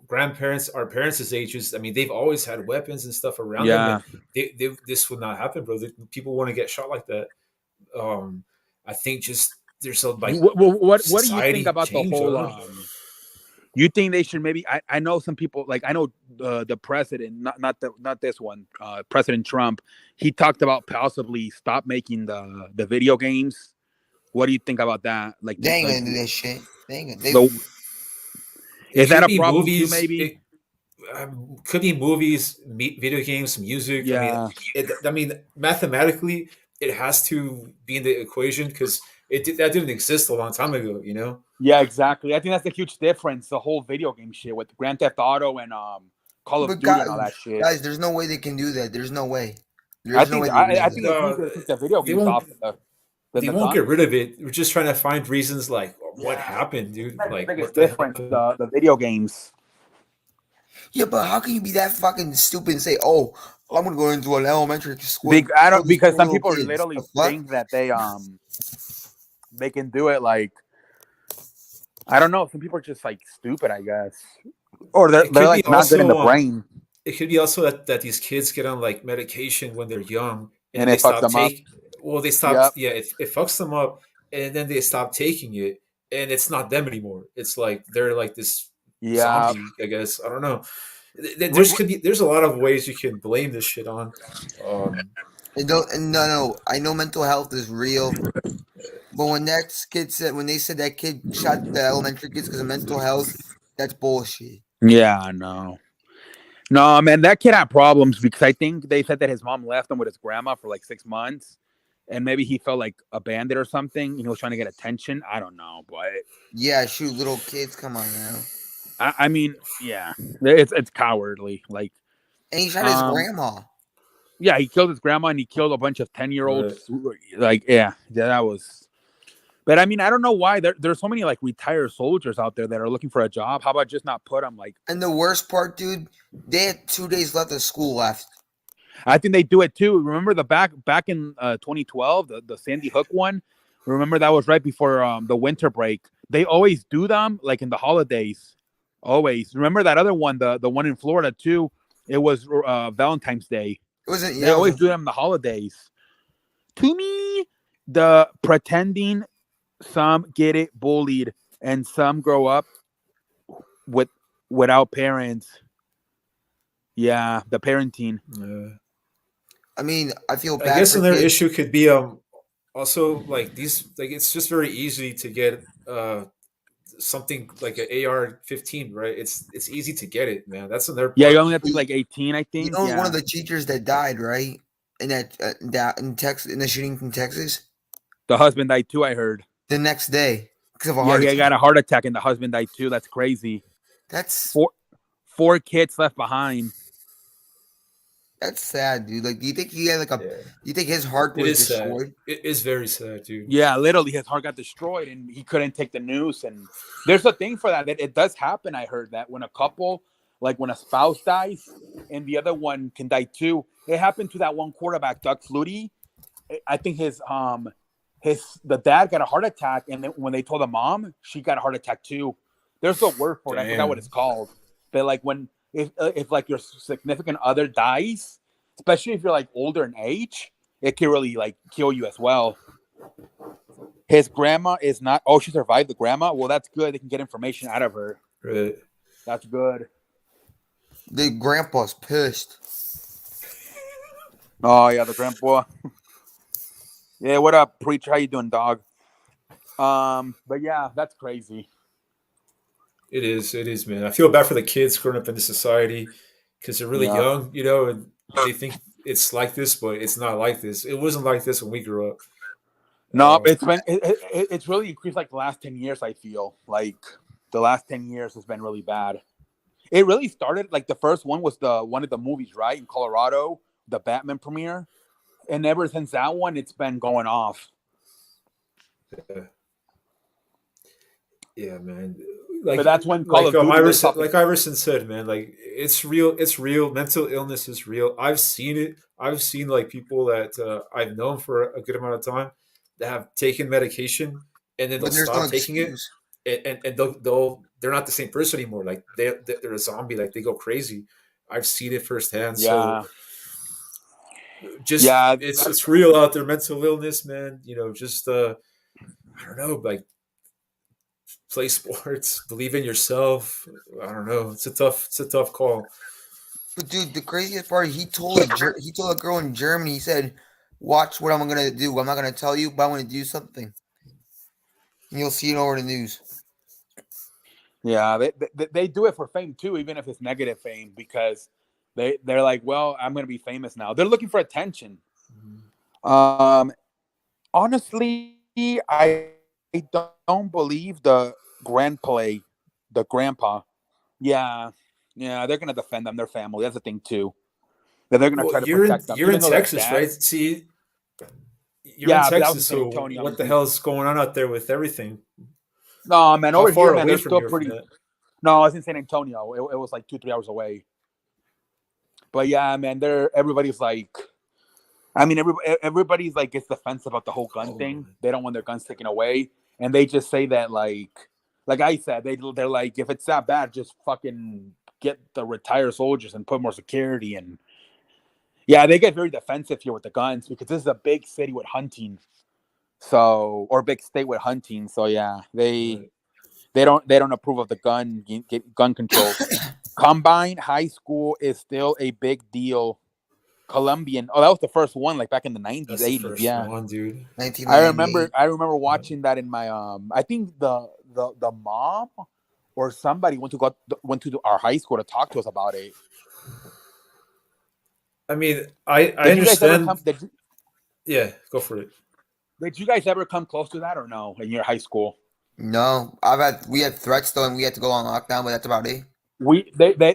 Grandparents, our parents' ages, I mean, they've always had weapons and stuff around them. And this would not happen, bro. People want to get shot like that. I think just there's a what do you think about the whole? You think they should maybe? I know some people I know the president, not this one, President Trump. He talked about possibly stop making the video games. What do you think about that? They ain't gonna do that shit. They ain't gonna. Is that a problem too? Maybe could be movies, video games, music. Yeah. I mean, mathematically, it has to be in the equation because that didn't exist a long time ago. You know. Yeah, exactly. I think that's the huge difference. The whole video game shit with Grand Theft Auto and Call of But Duty and all that shit. guys, there's no way they can do that. There's no way. I There's no think way they can I do think that. it's easier to take the video They games won't. off than They the won't gun. get rid of it. We're just trying to find reasons like what Yeah. happened, dude. That's the Like biggest what the difference. hell? The video games. Yeah, but how can you be that fucking stupid and say, "Oh, I'm gonna go into an elementary school"? I don't kill these because poor some little people kids? literally The fuck? think that they can do it. Like I don't know. Some people are just like stupid, I guess, or they're It could be like not good in the also brain, it could be also that these kids get on like medication when they're young and then and they it fucks stop them up. take well they stop Yep. yeah it fucks them up and then they stop taking it and it's not them anymore. It's like they're like this Yeah. zombie, I guess. I don't know. There's a lot of ways you can blame this shit on. Um, No. I know mental health is real, but when they said that kid shot the elementary kids because of mental health, that's bullshit. Yeah, I know. No, man, that kid had problems because I think they said that his mom left him with his grandma for like 6 months, and maybe he felt like abandoned or something. He was trying to get attention. I don't know, but Yeah, shoot, little kids, come on now. I mean, yeah, it's cowardly. Like, And he shot his grandma. yeah, he killed his grandma and he killed a bunch of 10-year-olds. Like, yeah, that was. But I mean, I don't know why there's so many like retired soldiers out there that are looking for a job. How about just not put them like? And the worst part, dude, they had 2 days left of school left. I think they do it too. Remember the back in 2012, the Sandy Hook one. Remember that was right before the winter break. They always do them like in the holidays. Always. Remember that other one, the one in Florida too. It was Valentine's Day. It wasn't. They always do them in the holidays. To me, the pretending. Some get it bullied, and some grow up without parents. Yeah, the parenting. I mean, I feel bad. I guess for another kids. issue could be also like these like it's just very easy to get something like an AR-15, right? It's easy to get it, man. That's another part. Yeah, you only have to be like 18, I think. You know, yeah. one of the teachers that died, right? In in the shooting in Texas. The husband died too, I heard. The next day because of a Yeah, heart he attack. got a heart attack, and the husband died too. That's crazy. That's Four kids left behind. That's sad, dude. Like, do you think he had like a? Yeah. Do you think his heart It was is sad. destroyed? It is very sad, dude. Yeah, literally, his heart got destroyed, and he couldn't take the news. And there's a thing for that. It does happen. I heard that when a couple, like when a spouse dies, and the other one can die too. It happened to that one quarterback, Doug Flutie. I think the dad got a heart attack, and then when they told the mom, she got a heart attack too. There's a word for it. I forgot what it's called. But like if like your significant other dies, especially if you're like older in age, it can really like kill you as well. His grandma is not. Oh, she survived the grandma. Well, that's good. They can get information out of her. Right. That's good. The grandpa's pissed. Oh yeah, the grandpa. Yeah, what up, preacher? How you doing, dog? But yeah, that's crazy. It is, man. I feel bad for the kids growing up in this society because they're really young, you know, and they think it's like this, but it's not like this. It wasn't like this when we grew up. No, it's really increased like the last 10 years. I feel like the last 10 years has been really bad. It really started like the first one was one of the movies, right, in Colorado, the Batman premiere, and ever since that one, it's been going off. Yeah, man. Like, but that's when Call of Duty like Iverson said, man, like it's real. It's real. Mental illness is real. I've seen it. I've seen like people that I've known for a good amount of time that have taken medication and then they'll stop taking it, and they're not the same person anymore. Like they're a zombie. Like they go crazy. I've seen it firsthand. Yeah. So just it's real out there. Mental illness, man. You know, just I don't know, like. Play sports, believe in yourself. I don't know. It's a tough call. But dude, the craziest part, he told a girl in Germany. He said, "Watch what I'm gonna do. I'm not gonna tell you, but I'm gonna do something, and you'll see it over the news." Yeah, they do it for fame too, even if it's negative fame, because they're like, well, I'm gonna be famous now. They're looking for attention. Um, Honestly, I don't believe the grandpa, the grandpa. Yeah, yeah, they're gonna defend them, their family. That's the thing too. That they're gonna Well, try to protect them, you're in even though they're Texas, bad. right? See, you're in Yeah, but that was in Texas, San so Antonio. what the hell is going on out there with everything? No, man, How over here, far man, away they're from still you from pretty. that? No, I was in San Antonio. It was like 2-3 hours away. But yeah, man, everybody's like, I mean, everybody's like gets defensive about the whole gun Oh, thing. They don't want their guns taken away, and they just say that like I said, they're like, if it's that bad, just fucking get the retired soldiers and put more security. And yeah, they get very defensive here with the guns because this is a big city with hunting, so or big state with hunting. So yeah, right. they don't approve of the gun control. Combine high school is still a big deal. Colombian. Oh, that was the first one, like back in the 90s, That's the 80s. first Yeah. one, dude. I 1998. remember watching that in my I think the mom or somebody went to our high school to talk to us about it. I mean, I Did you guys ever come understand. Yeah, go for it. did you guys ever come close to that or no in your high school? No, we had threats though, and we had to go on lockdown, but that's about it.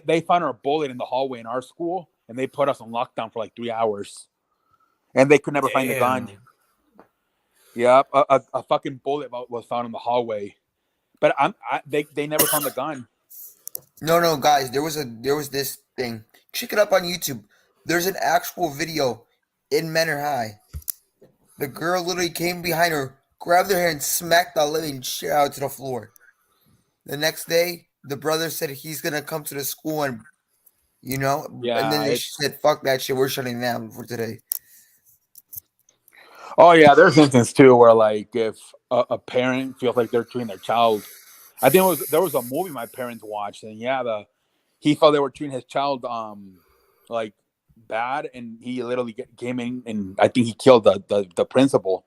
They found our bullet in the hallway in our school and they put us on lockdown for like 3 hours. And they could never find the gun. Damn. Yep, a fucking bullet was found in the hallway. But they never found the gun. No, guys, there was this thing. Check it up on YouTube. There's an actual video in Manor High. The girl literally came behind her, grabbed her hair, and smacked the living shit out to the floor. The next day, the brother said he's gonna come to the school and and then Yeah, they it's said, "Fuck that shit, we're shutting down for today." oh yeah. There's instances too where like if a parent feels like they're treating their child. I think there was a movie my parents watched and yeah he felt they were treating his child like bad and he literally came in and I think he killed the principal.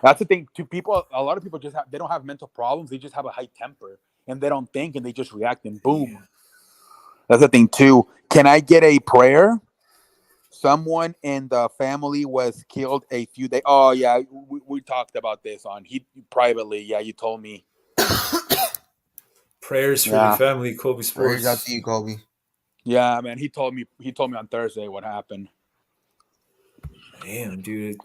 That's the thing. To people, a lot of people they don't have mental problems. They just have a high temper and they don't think and they just react and boom. Yeah. That's the thing too. Can I get a prayer? Someone in the family was killed a few days. Oh yeah, we talked about this on he privately. Yeah, you told me. Prayers for your Yeah, family, Kobe Prayers out Sports. to you, Kobe. yeah, man. He told me on Thursday what happened. Damn, dude.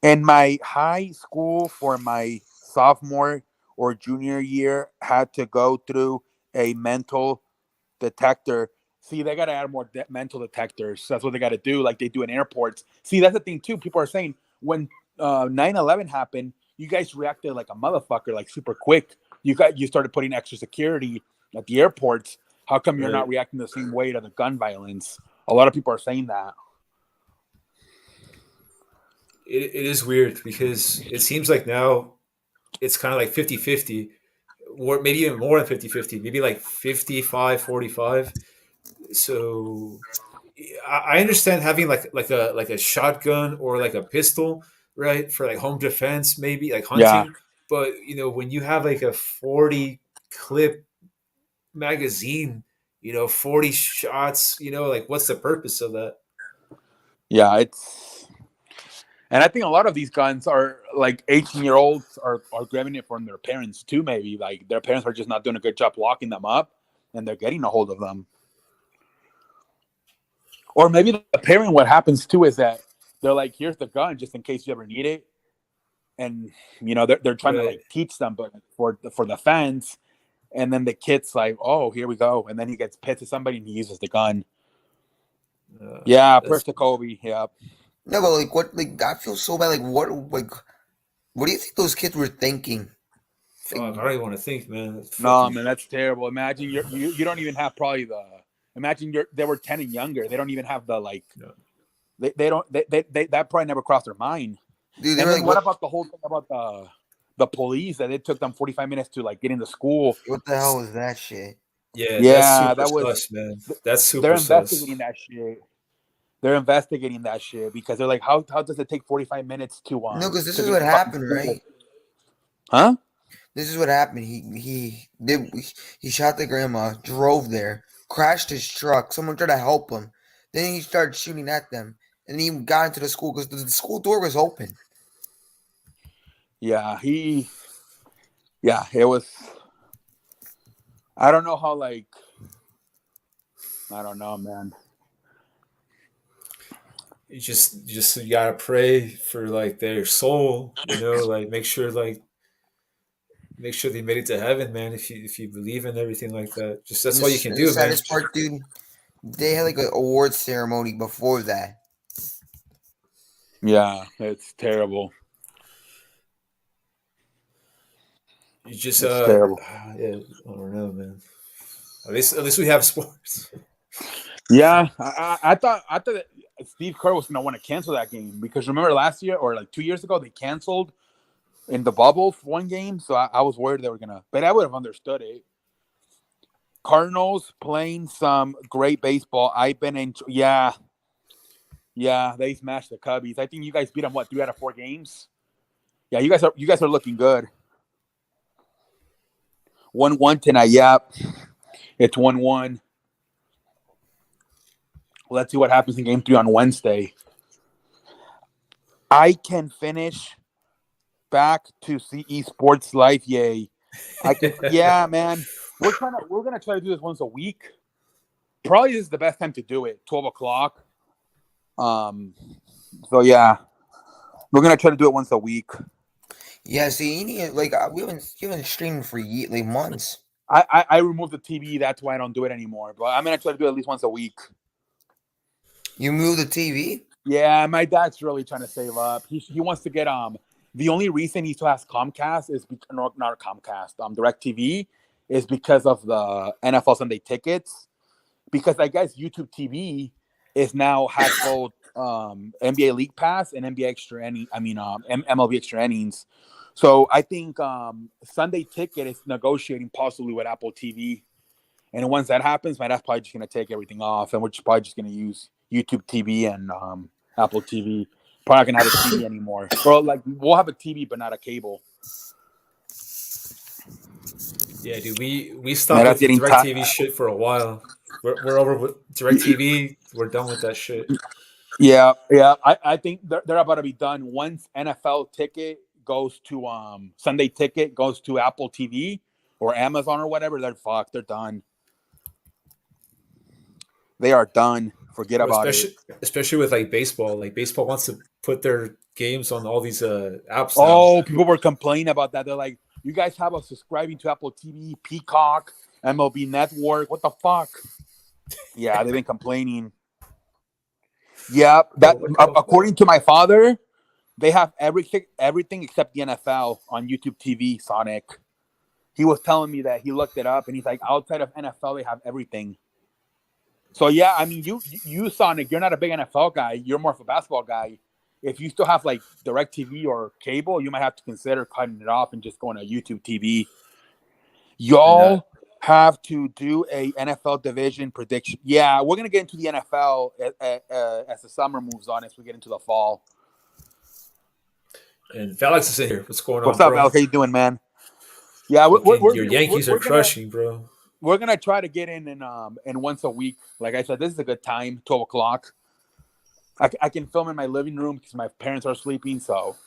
In my high school for my sophomore or junior year, had to go through a mental detector. See, they got to add more mental detectors. That's what they got to do, like they do in airports. See, that's the thing too. People are saying when 9/11 happened, you guys reacted like a motherfucker, like super quick. You started putting extra security at the airports. How come you're Right. not reacting the same way to the gun violence? A lot of people are saying that. It is weird because it seems like now it's kind of like 50-50, or maybe even more than 50-50, maybe like 55-45. So I understand having like a shotgun or like a pistol, right, for like home defense, maybe like Yeah, hunting. But when you have like a 40 clip magazine, 40 shots, like what's the purpose of that? yeah, it's and I think a lot of these guns are like 18-year-olds are grabbing it from their parents too. Maybe like their parents are just not doing a good job locking them up, and they're getting a hold of them. Or maybe the parent, what happens too is that they're like, here's the gun just in case you ever need it. And, they're trying to Right. like teach them, but for the fans. And then the kid's like, oh, here we go. And then he gets pissed at somebody and he uses the gun. Yeah, That's prayers to Kobe. Yeah. No, but like what? Like I feel so bad. What do you think those kids were thinking? Like, fuck. I don't even want to think, man. It's No, fucking man, that's terrible. Imagine you don't even have probably imagine they were 10 and younger. They don't even have the like, no. they don't, they that probably never crossed their mind. dude, they And were then like, what "What? about the whole thing about the police that it took them 45 minutes to like get into school? What the hell was that shit?" Yeah, that's Yeah, super that was sus, man. That's they're super sus. investigating that shit. They're investigating that shit because they're like, how does it take 45 minutes No, because this to is get what to fucking happened, school? right? Huh? This is what happened. He shot the grandma, drove there, crashed his truck. Someone tried to help him. Then he started shooting at them, and he got into the school because the school door was open. Yeah, it was. I don't know how, like, I don't know, man. You gotta pray for like their soul, like make sure they made it to heaven, man. If you believe in everything like that, just that's all you can And the do, man. saddest part, dude, they had like an awards ceremony before that. Yeah, it's terrible. You just It's terrible. yeah, I don't know, man. At least we have sports. Yeah, I thought that Steve Kerr was gonna want to cancel that game because remember last year or like 2 years ago they canceled in the bubble for one game, so I was worried they were gonna. But I would have understood it. Cardinals playing some great baseball. I've been in. Yeah, they smashed the Cubbies. I think you guys beat them 3 out of 4 games. Yeah, you guys are looking good. 1-1 tonight. Yep, it's 1-1. Let's see what happens in Game 3 on Wednesday. I can finish back to CE Sports Life. Yay! I can. Yeah, man. We're gonna try to do this once a week. Probably this is the best time to do it. 12 o'clock. So yeah, we're gonna try to do it once a week. Yeah, see, you need, like we haven't streamed for months. I removed the TV. That's why I don't do it anymore. But I'm gonna try to do it at least once a week. You moved the TV? Yeah, my dad's really trying to save up. He wants to get The only reason he still has Comcast is not Comcast. DirecTV is because of the NFL Sunday tickets. Because I guess YouTube TV has both NBA League Pass and NBA Extra MLB Extra Innings. So I think Sunday Ticket is negotiating possibly with Apple TV. And once that happens, my dad's probably just going to take everything off, and we're probably just going to use YouTube TV and Apple TV. Probably not going to have a TV anymore. Or like we'll have a TV, but not a cable. Yeah, dude, we stopped with DirecTV shit for a while. We're over with DirecTV. We're done with that shit. Yeah. I think they're about to be done once NFL Ticket goes to Sunday Ticket goes to Apple TV or Amazon or whatever. They're fucked. They're done. They are done. Forget about it. Especially with like baseball. Like baseball wants to put their games on all these apps. Oh, people were complaining about that. They're like, you guys have us subscribing to Apple TV, Peacock, MLB Network. What the fuck? Yeah, they've been complaining. Yeah, according to my father, they have everything except the NFL on YouTube TV, Sonic. He was telling me that he looked it up and he's like, outside of NFL, they have everything. So yeah, I mean, you Sonic, you're not a big NFL guy. You're more of a basketball guy. If you still have like DirecTV or cable, you might have to consider cutting it off and just going to YouTube TV. Y'all have to do a NFL division prediction. Yeah, we're gonna get into the NFL as the summer moves on, as we get into the fall. And Alex is in here. What's going on? What's up, Alex? How you doing, man? Yeah, your Yankees are crushing, bro. We're gonna try to get in once a week. Like I said, this is a good time, 12 o'clock. I can film in my living room because my parents are sleeping. So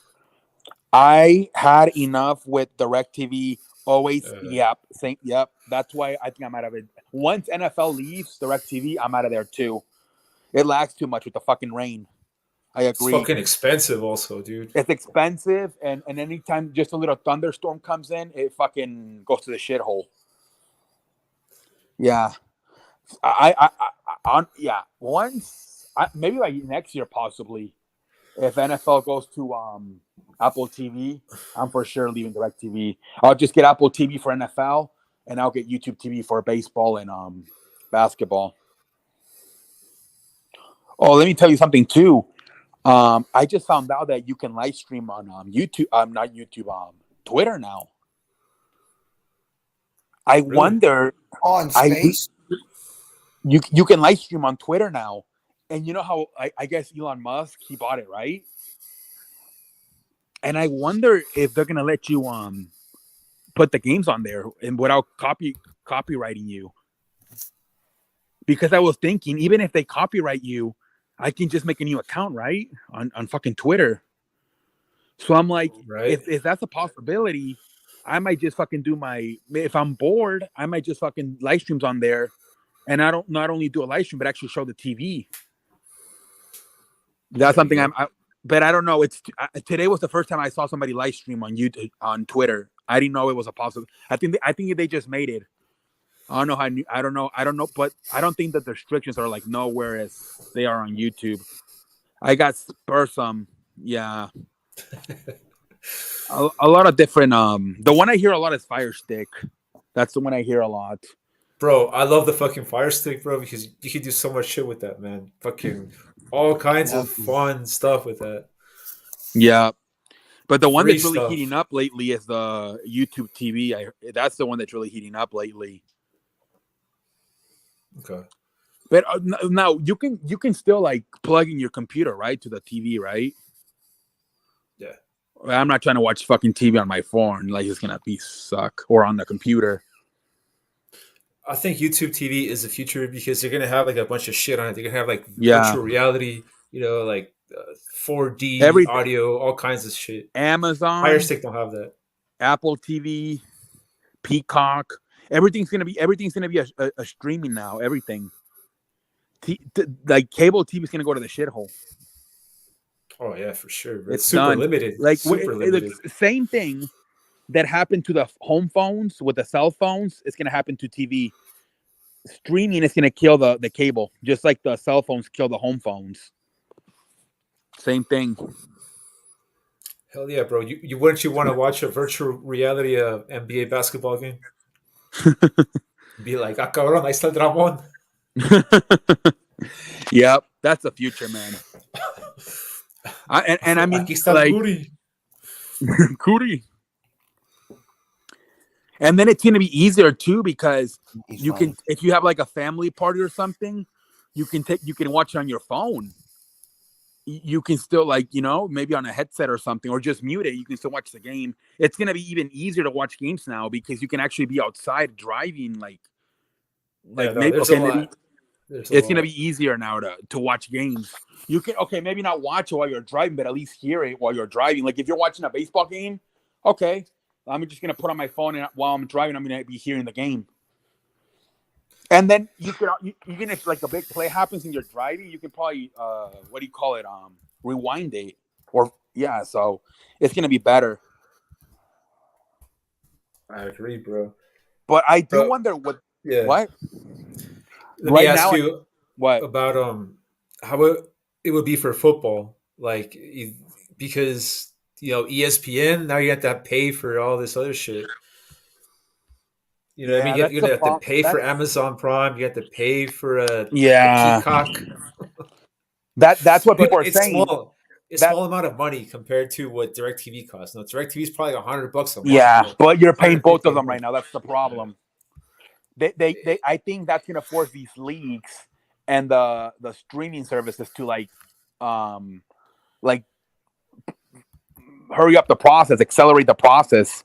I had enough with DirecTV. Always, yep. That's why I think I'm out of it. Once NFL leaves DirecTV, I'm out of there too. It lags too much with the fucking rain. I agree. It's fucking expensive, also, dude. It's expensive, and anytime just a little thunderstorm comes in, it fucking goes to the shithole. Yeah, once maybe like next year possibly, if NFL goes to Apple TV, I'm for sure leaving DirecTV. I'll just get Apple TV for NFL, and I'll get YouTube TV for baseball and basketball. Oh, let me tell you something too. I just found out that you can live stream on YouTube. Not YouTube. Twitter now. I wonder on Space. You can live stream on Twitter now, and you know how I guess Elon Musk he bought it, right? And I wonder if they're gonna let you put the games on there and without copyrighting you. Because I was thinking, even if they copyright you, I can just make a new account, right? On fucking Twitter. So I'm like, Right. if that's a possibility, I might just fucking do if I'm bored, I might just fucking live streams on there. And I don't not only do a live stream, but actually show the TV. That's There you something go. but I don't know. Today was the first time I saw somebody live stream on YouTube, on Twitter. I didn't know it was a possible. I think they just made it. I don't know how. I don't know, but I don't think that the restrictions are like nowhere as they are on YouTube. I got some, yeah, a lot of different. The one I hear a lot is Fire Stick. That's the one I hear a lot. Bro, I love the fucking Fire Stick, bro, because you can do so much shit with that, man. Fucking all kinds of fun stuff with that. Yeah, but the one Free that's really stuff. heating up lately is the YouTube TV. That's the one that's really heating up lately. Okay. But now you can still like plug in your computer, right, to the TV, right? Yeah. I'm not trying to watch fucking TV on my phone. Like it's gonna be suck, or on the computer. I think YouTube TV is the future because they're gonna have like a bunch of shit on it. They're gonna have like Yeah, virtual reality, like 4D everything. audio, all kinds of shit. Fire Amazon, Stick don't have that. Apple TV, Peacock. Everything's gonna be a streaming now. Everything. Like cable TV is gonna go to the shithole. Oh yeah, for sure. Bro. It's It's super done. limited. Like Super limited. the same thing that happened to the home phones with the cell phones. It's gonna happen to TV. Streaming is gonna kill the cable, just like the cell phones kill the home phones. Same thing. Hell yeah, bro. You wouldn't you want to watch a virtual reality NBA basketball game? Be like, ah cabrón, ahí está el Ramón. Yep, that's the future, man. I mean, Aquí está like, Curry. Cootie. And then it's gonna be easier too because you can, if you have like a family party or something, you can watch it on your phone. You can still maybe on a headset or something, or just mute it. You can still watch the game. It's gonna be even easier to watch games now because you can actually be outside driving. Yeah, no, maybe there's okay, a maybe lot. There's a it's lot. gonna be easier now to watch games. You can maybe not watch it while you're driving, but at least hear it while you're driving. Like if you're watching a baseball game, okay, I'm just gonna put on my phone and while I'm driving, I'm gonna be hearing the game. And then you can, even if like a big play happens and you're driving, you can probably what do you call it? Rewind it, or yeah. So it's gonna be better. I agree, bro. But I do Bro, wonder what yeah. what Let me right ask now you what about how it would be for football, like because ESPN now you have to pay for all this other shit. You know what I mean? yeah, that's You're the gonna have to problem. pay for Amazon Prime. You have to pay for a Yeah, Peacock, that's what but people are it's saying. small. It's That small amount of money compared to what DirecTV costs. Now DirecTV is probably $100 a month, yeah, bro. but you're paying both 150 of a them right month. now. That's the Yeah. problem. They I think that's gonna force these leagues and the streaming services to um like hurry up the process, accelerate the process,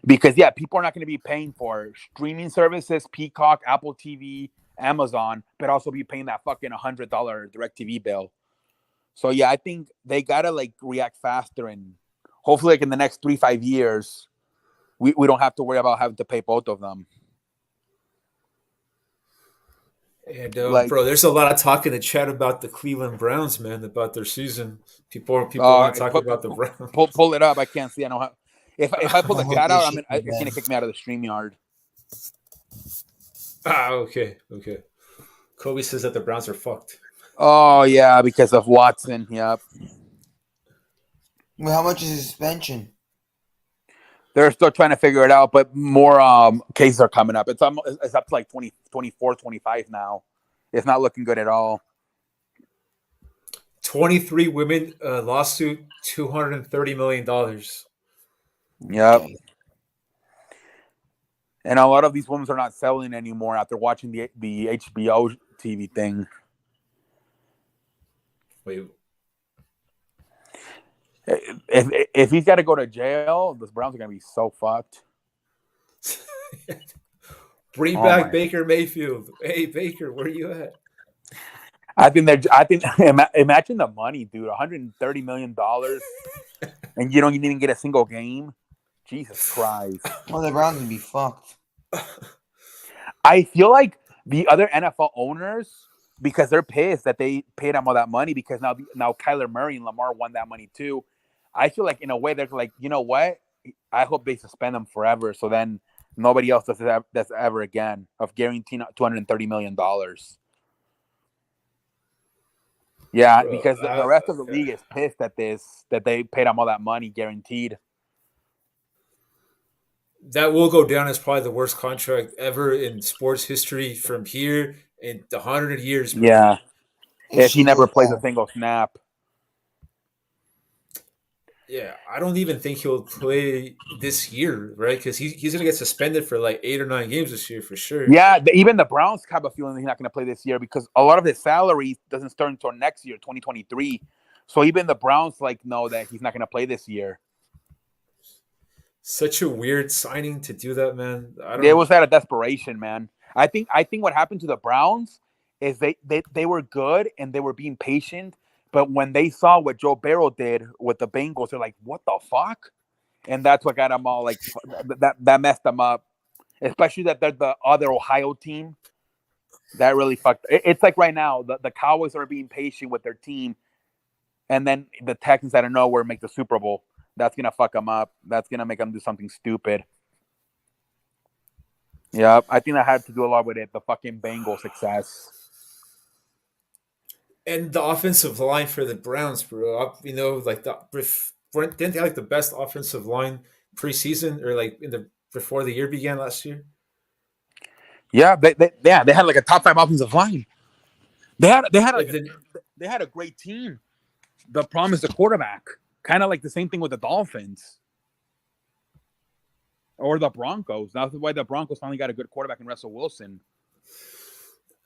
because yeah, people are not going to be paying for streaming services, Peacock, Apple TV, Amazon, but also be paying that fucking $100 DirecTV bill. So yeah, I think they gotta react faster, and hopefully in the next 3-5 years, we don't have to worry about having to pay both of them. And Like, bro, there's a lot of talk in the chat about the Cleveland Browns, man, about their season. People want to talk about the Browns. pull it up. I can't see. I know how. If I pull the chat out, Shaking it's gonna kick me out of the StreamYard. Okay. Kobe says that the Browns are fucked. Oh yeah, because of Watson. Yep. Well, how much is his suspension? They're still trying to figure it out, but more cases are coming up. It's up to like 20, 24, 25 now. It's not looking good at all. 23 women lawsuit, $230 million. Yep. Okay. And a lot of these women are not selling anymore after watching the HBO TV thing. Wait, If he's got to go to jail, the Browns are going to be so fucked. Bring Oh back my! Baker Mayfield. Hey Baker, where you at? I think they're. I think imagine the money, dude. $130 million, and you don't even get a single game. Jesus Christ! Well, the Browns would be fucked. I feel like the other NFL owners, because they're pissed that they paid him all that money, because now Kyler Murray and Lamar won that money too. I feel like in a way they're like, you know what? I hope they suspend him forever, so then nobody else does that ever again of guaranteeing $230 million. Yeah, Bro, because the rest of the league is pissed at this, that they paid him all that money guaranteed. that will go down as probably the worst contract ever in sports history from here in 100 years, bro. Yeah, It if he should never go plays a down. single snap. Yeah, I don't even think he'll play this year, right? Because he's gonna get suspended for like 8 or 9 games this year for sure. Yeah, even the Browns have a feeling he's not going to play this year because a lot of his salary doesn't start until next year, 2023. So even the Browns know that he's not going to play this year. Such a weird signing to do that, man. I It don't. was out of desperation, man. I think what happened to the Browns is they were good and they were being patient, but when they saw what Joe Burrow did with the Bengals, they're like, "What the fuck?" And that's what got them all like that messed them up. Especially that they're the other Ohio team. That really fucked. It's like right now, the Cowboys are being patient with their team, and then the Texans out of nowhere make the Super Bowl. That's gonna fuck them up. That's gonna make them do something stupid. Yeah, I think that had to do a lot with it. The fucking Bengals success. And the offensive line for the Browns, bro. Like didn't they have like the best offensive line preseason or like in the before the year began last year? Yeah, they had like a top 5 offensive line. Like the They had a great team. The problem is the quarterback. Kind of like the same thing with the Dolphins or the Broncos. That's why the Broncos finally got a good quarterback in Russell Wilson.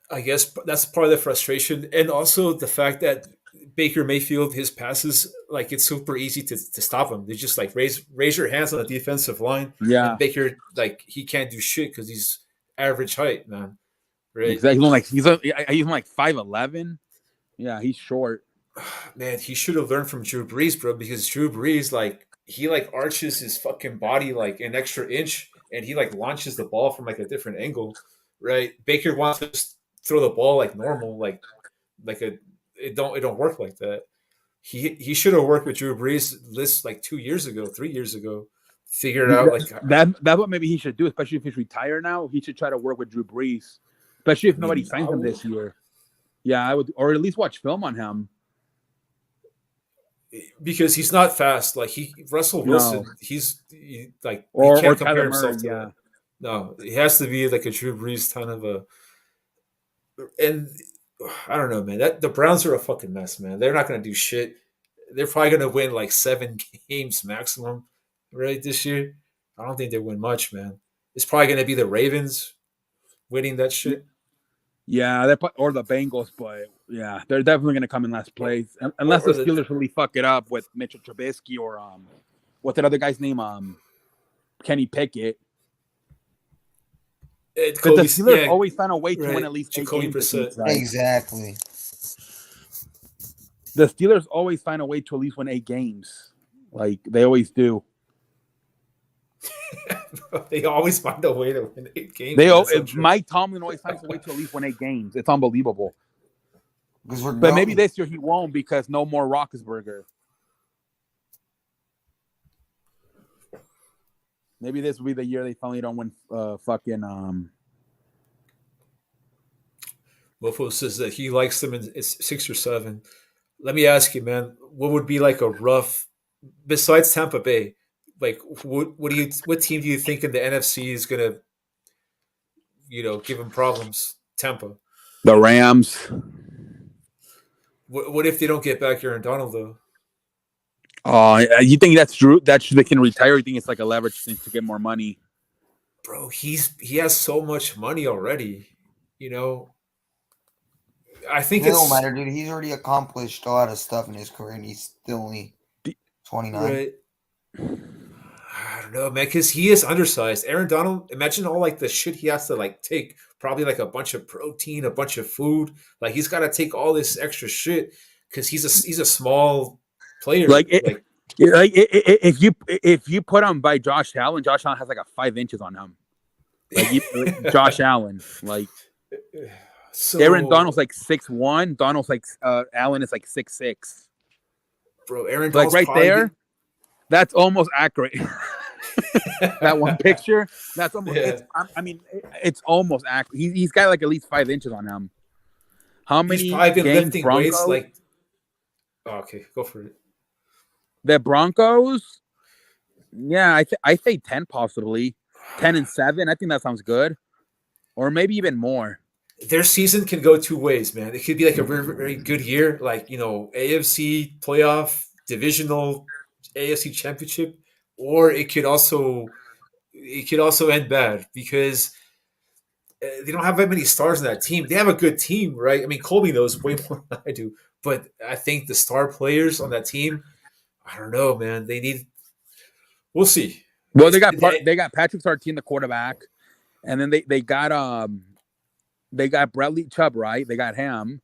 I guess that's part of the frustration, and also the fact that Baker Mayfield, his passes, like it's super easy to stop him. They just like raise your hands on the defensive line, and Yeah, Baker like he can't do shit because he's average height, man. Right, exactly. He's like 5'11". Yeah, he's short. man. He should have learned from Drew Brees, bro, because Drew Brees like he like arches his fucking body like an extra inch, and he like launches the ball from like a different angle. Right, Baker wants to just throw the ball like normal, like a it don't work like that. He should have worked with Drew Brees this like 2 years ago, 3 years ago, figured out like That's what maybe he should do, especially if he's retired now. He should try to work with Drew Brees, especially if I nobody mean signs him this year. Yeah, I would, or at least watch film on him. because he's not fast. Like Russell No, Wilson, like he or can't compare Kyler Murray. himself to Yeah, that. No, he has to be like a Drew Brees kind of a. And I don't know, man. That the Browns are a fucking mess, man. They're not gonna do shit. They're probably gonna win like 7 games maximum, right? This year, I don't think they win much, man. It's probably gonna be the Ravens winning that shit. yeah, or the Bengals, but yeah, they're definitely going to come in last Or, place unless the or the Steelers really fuck it up with Mitchell Trubisky or what's that other guy's name? Kenny Pickett. But the Kobe, Steelers yeah, always find a way to win right. at least 8 Jacoby games. It Brissett. seems like Exactly. the Steelers always find a way to at least win 8 games. Like they always do. They always find a way to win 8 games. Mike Tomlin always finds a way to at least win 8 games. It's unbelievable. Because we're But maybe going. this year he won't because no more Roethlisberger. Maybe this will be the year they finally don't win. Mofo says that he likes them in it's 6 or 7. Let me ask you, man, what would be like a rough besides Tampa Bay? Like, what team do you think in the NFC is gonna, give him problems? Tampa. The Rams. What if they don't get back Aaron Donald though? You think that's true? That they can retire? You think it's like a leverage thing to get more money? Bro, he has so much money already. You know, I think It don't it's matter, dude. He's already accomplished a lot of stuff in his career, and he's still only 29. right. I don't don't know, man, because he is undersized. Aaron Donald, imagine all like the shit he has to like take. Probably like a bunch of protein, a bunch of food. Like he's got to take all this extra shit because he's a small player. Like it, Like if you put him by Josh Allen has like a 5 inches on him. Like Josh Allen, like so, Aaron Donald's like 6'1". Donald's like Allen is like 6'6". bro, Aaron Like Donald's right probably there, that's almost accurate. That one picture, that's almost. Yeah. I mean, it's almost accurate. He's got like at least 5 inches on him. How many He's probably been games lifting Broncos? weights like. Oh, okay, go for it. The Broncos, yeah, I say 10 possibly, 10 and 7. I think that sounds good, or maybe even more. Their season can go two ways, man. It could be like a very, very good year, like AFC playoff, divisional, AFC championship, or it could also end bad because they don't have that many stars in that team. They have a good team, right? I mean, Colby knows way more than I do, but I think the star players on that team, I don't know, man. We'll see. Well, they got Patrick Sartain, the quarterback, and then they got Bradley Chubb, right? They got him,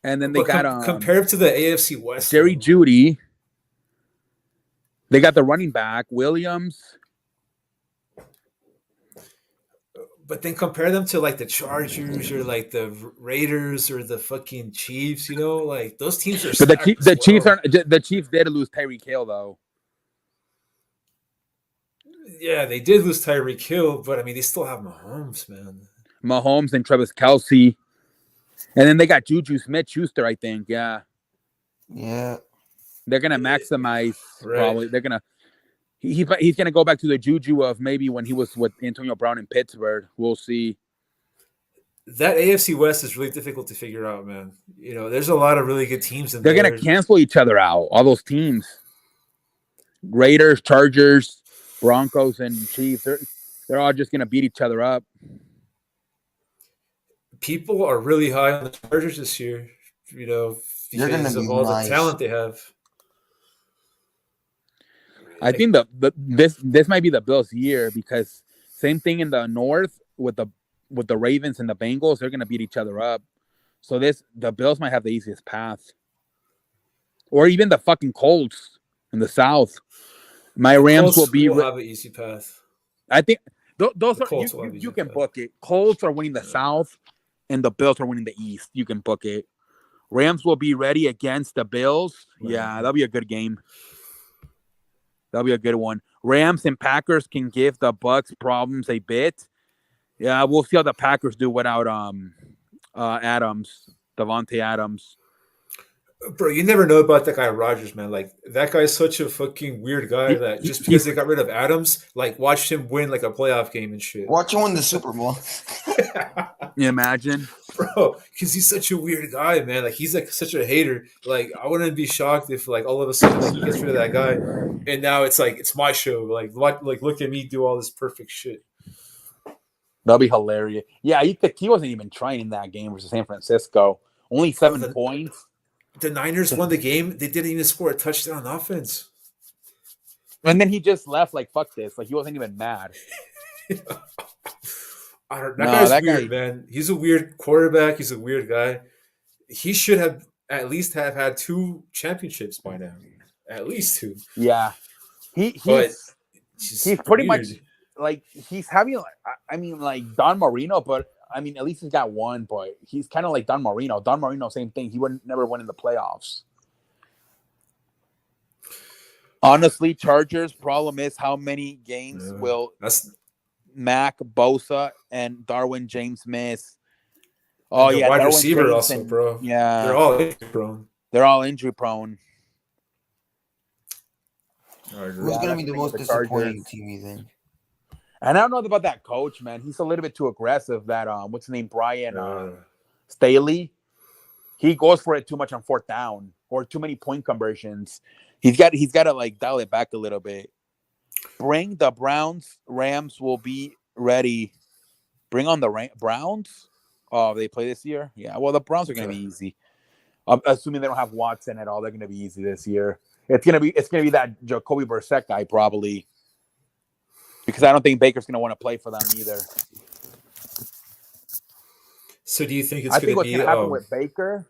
and then they got compared to the AFC West, Jerry Jeudy. They got the running back Williams. But then compare them to like the Chargers or like the Raiders or the fucking Chiefs, like those teams are. But the Chiefs did lose Tyreek Hill though. Yeah, they did lose Tyreek Hill, but I mean they still have Mahomes, man. Mahomes and Travis Kelce, and then they got Juju Smith-Schuster. I think, yeah. They're gonna maximize. Right. Probably they're gonna. He's gonna go back to the Juju of maybe when he was with Antonio Brown in Pittsburgh. We'll see. That AFC West is really difficult to figure out, man. There's a lot of really good teams in there. They're gonna cancel each other out. All those teams: Raiders, Chargers, Broncos, and Chiefs. They're all just gonna beat each other up. People are really high on the Chargers this year, because of all the talent they have. I think this might be the Bills' year because same thing in the North with the Ravens and the Bengals. They're gonna beat each other up. So the Bills might have the easiest path, or even the fucking Colts in the South. My Rams will have an easy path. I think those are you can book it. Colts are winning the South, and the Bills are winning the East. You can book it. Rams will be ready against the Bills. Yeah, that'll be a good game. That'll be a good one. Rams and Packers can give the Bucs problems a bit. Yeah, we'll see how the Packers do without Devontae Adams. Bro, you never know about that guy Rodgers, man. Like that guy's such a fucking weird guy that just because they got rid of Adams, like watched him win like a playoff game and shit. Watch him win the Super Bowl. You imagine, bro? Because he's such a weird guy, man. Like he's like such a hater. Like I wouldn't be shocked if like all of a sudden like he gets rid of that guy, and now it's like it's my show. Like look at me do all this perfect shit. That'll be hilarious. Yeah, he wasn't even trying in that game versus San Francisco. Only 7 points. The Niners won the game. They didn't even score a touchdown on offense. And then he just left like, fuck this. Like, he wasn't even mad. That guy's weird, man. He's a weird quarterback. He's a weird guy. He should have at least have had 2 championships by now. At least 2. Yeah. He's pretty much, like, he's having, I mean, like, Don Marino, but I mean, at least he's got 1, but he's kind of like Don Marino. Don Marino, same thing. He never went in the playoffs. Honestly, Chargers' problem is how many games will Mac, Bosa, and Darwin James miss. Oh, yeah. Wide Darwin receiver James also, bro. Yeah. They're all injury prone. Who's going to be the most disappointing team, you think? And I don't know about that coach, man. He's a little bit too aggressive. That what's his name, Brian Staley. He goes for it too much on 4th down or too many point conversions. He's got to like dial it back a little bit. Bring the Rams will be ready. Bring on the Browns. Oh, they play this year. Yeah. Well, the Browns are going to be easy. Assuming they don't have Watson at all, they're going to be easy this year. It's going to be that Jacoby Brissett guy probably. because I don't think Baker's going to want to play for them either. So do you think it's I going think to what's be going to happen with Baker,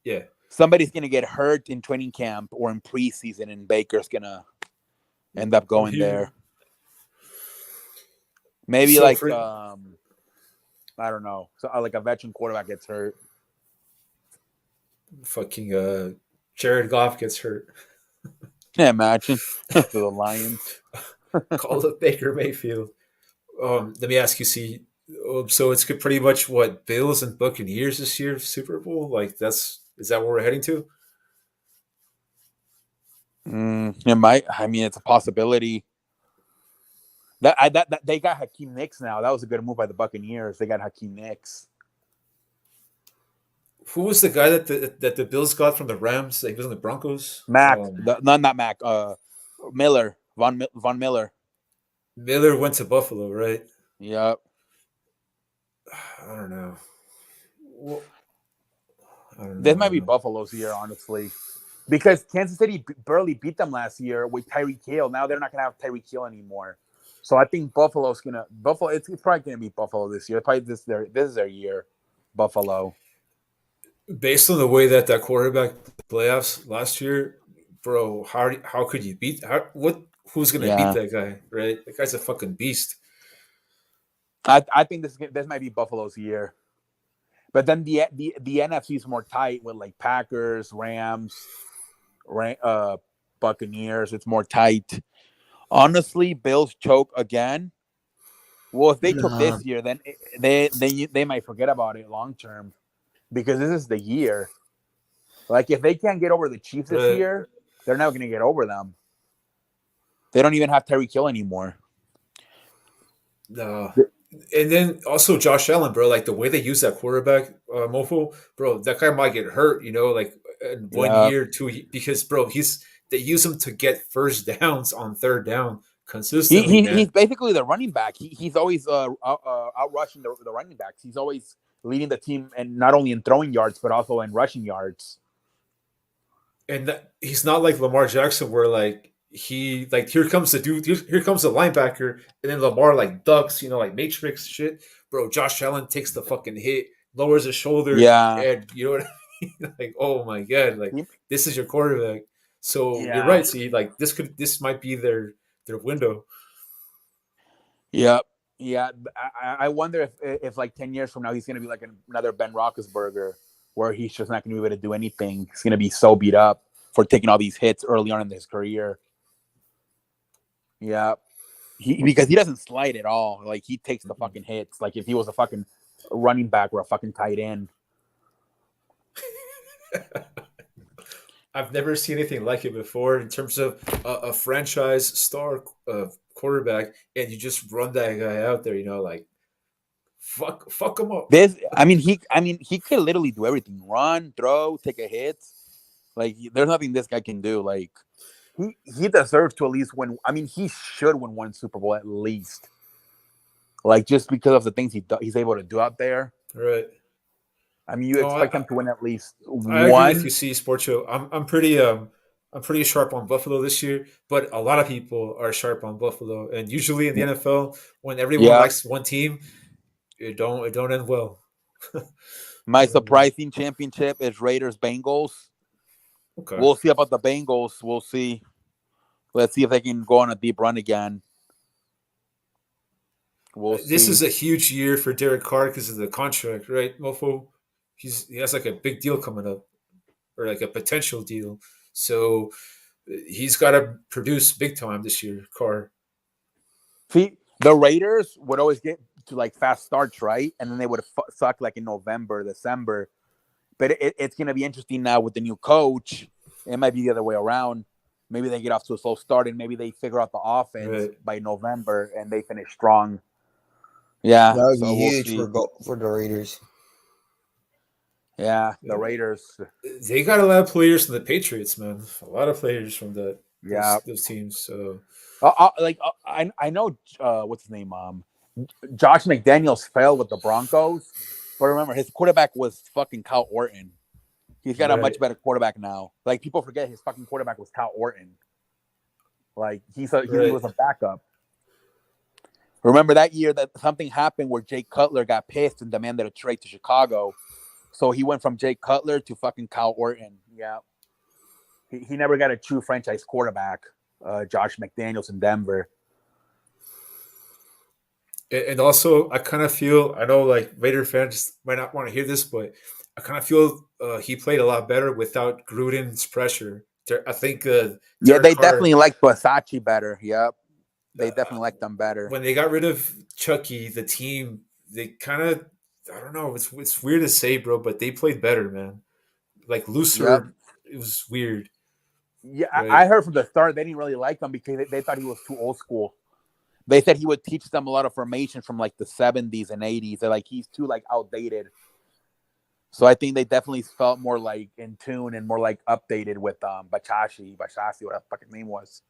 yeah. somebody's going to get hurt in training camp or in preseason, and Baker's going to end up going there. Maybe So like for, I don't know, so like a veteran quarterback gets hurt. fucking Jared Goff gets hurt. Yeah, imagine for the Lions. Call up Baker Mayfield. Let me ask you, so it's pretty much what Bills and Buccaneers this year Super Bowl. Like is that where we're heading to? It might. I mean, it's a possibility. That they got Hakeem Nicks now. That was a good move by the Buccaneers. They got Hakeem Nicks. Who was the guy that the Bills got from the Rams? Like, he was in the Broncos. Mac, not Mac. Miller, Von Miller. Miller went to Buffalo, right? Yep. I don't know. Well, This might be Buffalo's year, honestly, because Kansas City barely beat them last year with Tyreek Hill. Now they're not gonna have Tyreek Hill anymore. So I think Buffalo. It's probably gonna be Buffalo this year. Probably this is their year. Buffalo. Based on the way that quarterback playoffs last year, bro, how could you beat who's gonna beat that guy, right? That guy's a fucking beast. I think this might be Buffalo's year, but then the NFC is more tight with like Packers, Rams, Buccaneers. It's more tight. Honestly, Bills choke again. Well, if they choke this year, then they might forget about it long term, because this is the year. Like, if they can't get over the Chiefs this year, they're never going to get over them. They don't even have Tyreek Hill anymore. No. And then also Josh Allen, bro, like the way they use that quarterback, Mofo, bro, that guy might get hurt, like in 1 year, 2, because, bro, they use him to get first downs on third down consistently. He's basically the running back. He's always out-rushing the running backs. He's always leading the team, and not only in throwing yards, but also in rushing yards. And he's not like Lamar Jackson, where here comes the dude, here comes the linebacker, and then Lamar like ducks, like Matrix shit. Bro, Josh Allen takes the fucking hit, lowers his shoulder, and you know what I mean? Like, oh my god, like this is your quarterback. So you're right. See, like this might be their window. Yeah. I wonder if like 10 years from now he's gonna be like another Ben Roethlisberger, where he's just not gonna be able to do anything. He's gonna be so beat up for taking all these hits early on in his career. Yeah, because he doesn't slide at all. Like, he takes the fucking hits. Like, if he was a fucking running back or a fucking tight end. I've never seen anything like it before in terms of a franchise star quarterback, and you just run that guy out there. Like fuck him up. He could literally do everything: run, throw, take a hit. Like, there's nothing this guy can do. Like, he deserves to at least win. I mean, he should win one Super Bowl at least. Like, just because of the things he's able to do out there. Right. I mean, you expect him to win at least one. I agree with you, C Sports Show. I'm pretty sharp on Buffalo this year, but a lot of people are sharp on Buffalo. And usually in the NFL, when everyone likes one team, it don't end well. My surprising championship is Raiders Bengals. Okay. We'll see about the Bengals. We'll see. Let's see if they can go on a deep run again. This is a huge year for Derek Carr because of the contract, right, Mofo? He has like a big deal coming up, or like a potential deal. So he's got to produce big time this year, Carr. See, the Raiders would always get to like fast starts, right? And then they would suck like in November, December. But it's going to be interesting now with the new coach. It might be the other way around. Maybe they get off to a slow start, and maybe they figure out the offense by November, and they finish strong. Yeah. That would be huge for the Raiders. Yeah, the Raiders. They got a lot of players from the Patriots, man. A lot of players from those teams. So, I know what's his name. Josh McDaniels failed with the Broncos, but remember, his quarterback was fucking Kyle Orton. He's got a much better quarterback now. Like, people forget his fucking quarterback was Kyle Orton. Like, he was a backup. Remember that year that something happened where Jay Cutler got pissed and demanded a trade to Chicago. So he went from Jay Cutler to fucking Kyle Orton. Yeah. He never got a true franchise quarterback, Josh McDaniels in Denver. And also, I kind of feel, I know like Raider fans might not want to hear this, but I kind of feel he played a lot better without Gruden's pressure. I think Yeah, Derek they Carr, definitely liked Versace better. Yep. They definitely liked them better. when they got rid of Chucky, the team, they kind of, I don't know, it's weird to say, bro, but they played better, man. Like Yep. looser, it was weird, Yeah, right? I heard from the start they didn't really like him because they thought he was too old school. They said he would teach them a lot of formation from like the 70s and 80s. They're like, he's too like outdated. So I think they definitely felt more like in tune and more like updated with Bachashi, what that fucking name was.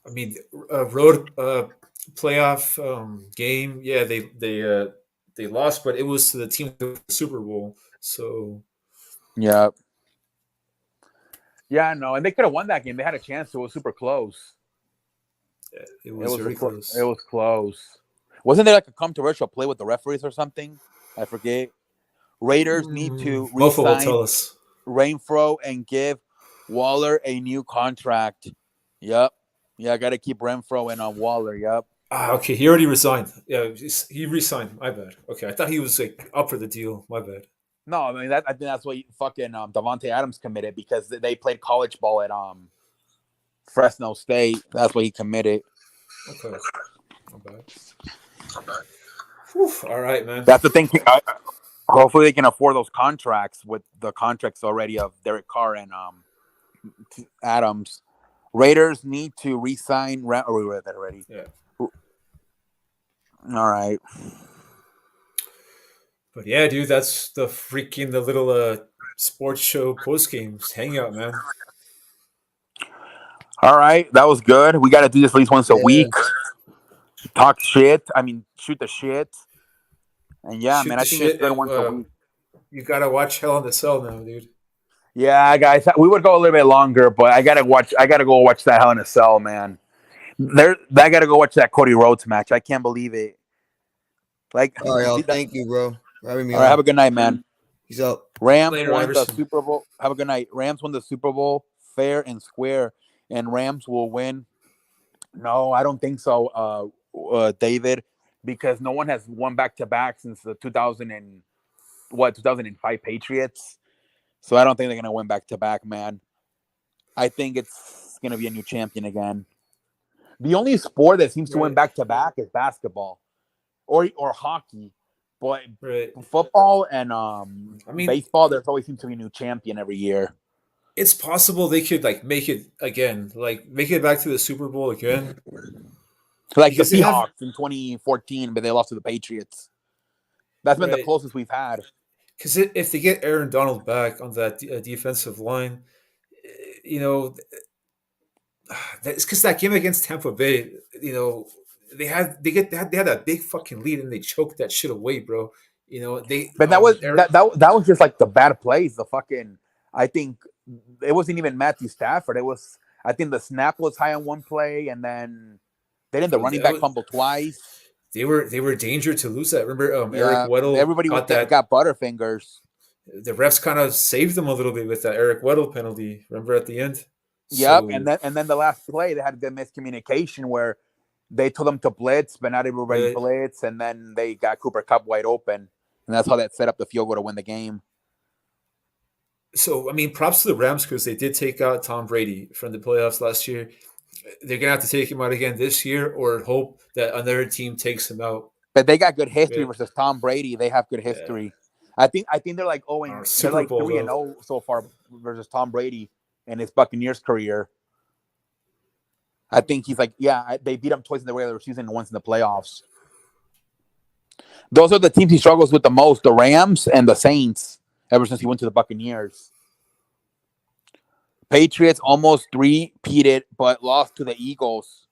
I mean, road playoff game, yeah, they lost, but it was to the team that won the Super Bowl. So Yeah. Yeah, no, and they could have won that game. They had a chance. It was super close. yeah, it was very It close. was close. Wasn't there like a controversial play with the referees or something? I forget. Raiders need to Mofo will re-sign tell us. Renfro and give Waller a new contract. Yep. Yeah, I got to keep Renfro in on Waller. Yep. Okay, he already resigned. Yeah, he resigned. My bad. Okay, I thought he was like up for the deal. My bad. No, I mean I think that's what fucking Davante Adams committed because they played college ball at Fresno State. That's what he committed. Okay, my bad. Whew, all right, man. That's the thing. Hopefully they can afford those contracts with the contracts already of Derek Carr and Adams. Raiders need to re-sign. Oh, we read that already. Yeah. All right. But yeah, dude, that's the little sports show post games hangout, man. All right, that was good. We got to do this at least once a week. Talk shit. I mean, shoot the shit. And yeah, Shoot man, the I think it's shit, good once a week. You gotta watch Hell in the Cell now, dude. Yeah, guys, we would go a little bit longer, but I gotta go watch that Hell in a Cell, man. I gotta go watch that Cody Rhodes match. I can't believe it. Like, all right, y'all. Thank you, bro, for having me all right, have a good night, man. Peace out. Rams Later, won Iverson. the Super Bowl. Have a good night. Rams won the Super Bowl fair and square, and Rams will win. No, I don't think so, David, because no one has won back-to-back since the 2005 Patriots. So I don't think they're going to win back-to-back, man. I think it's going to be a new champion again. The only sport that seems to win back-to-back is basketball or hockey. But football and baseball, there's always seems to be a new champion every year. It's possible they could like make it again, like make it back to the Super Bowl again. Like because the Seahawks in 2014, but they lost to the Patriots. That's been the closest we've had. Because if they get Aaron Donald back on that defensive line, you know, it's because that game against Tampa Bay, you know, they had that big fucking lead and they choked that shit away, bro. You know, But that was that was just like the bad plays. The fucking I think it wasn't even Matthew Stafford. It was I think the snap was high on one play, and then they did the running back fumble twice. They were danger to lose that. Remember, Eric Weddle. Everybody got butterfingers. The refs kind of saved them a little bit with that Eric Weddle penalty. Remember at the end. Yep, and then the last play they had good miscommunication where they told them to blitz, but not everybody blitz, and then they got Cooper Kupp wide open, and that's how that set up the field goal to win the game. So I mean, props to the Rams because they did take out Tom Brady from the playoffs last year. They're gonna have to take him out again this year, or hope that another team takes him out. But they got good history versus Tom Brady. They have good history. Yeah. I think they're like they're like 3-0 so far versus Tom Brady in his Buccaneers career. I think he's like, they beat him twice in the regular season and once in the playoffs. Those are the teams he struggles with the most, the Rams and the Saints, ever since he went to the Buccaneers. Patriots almost three-peated, but lost to the Eagles.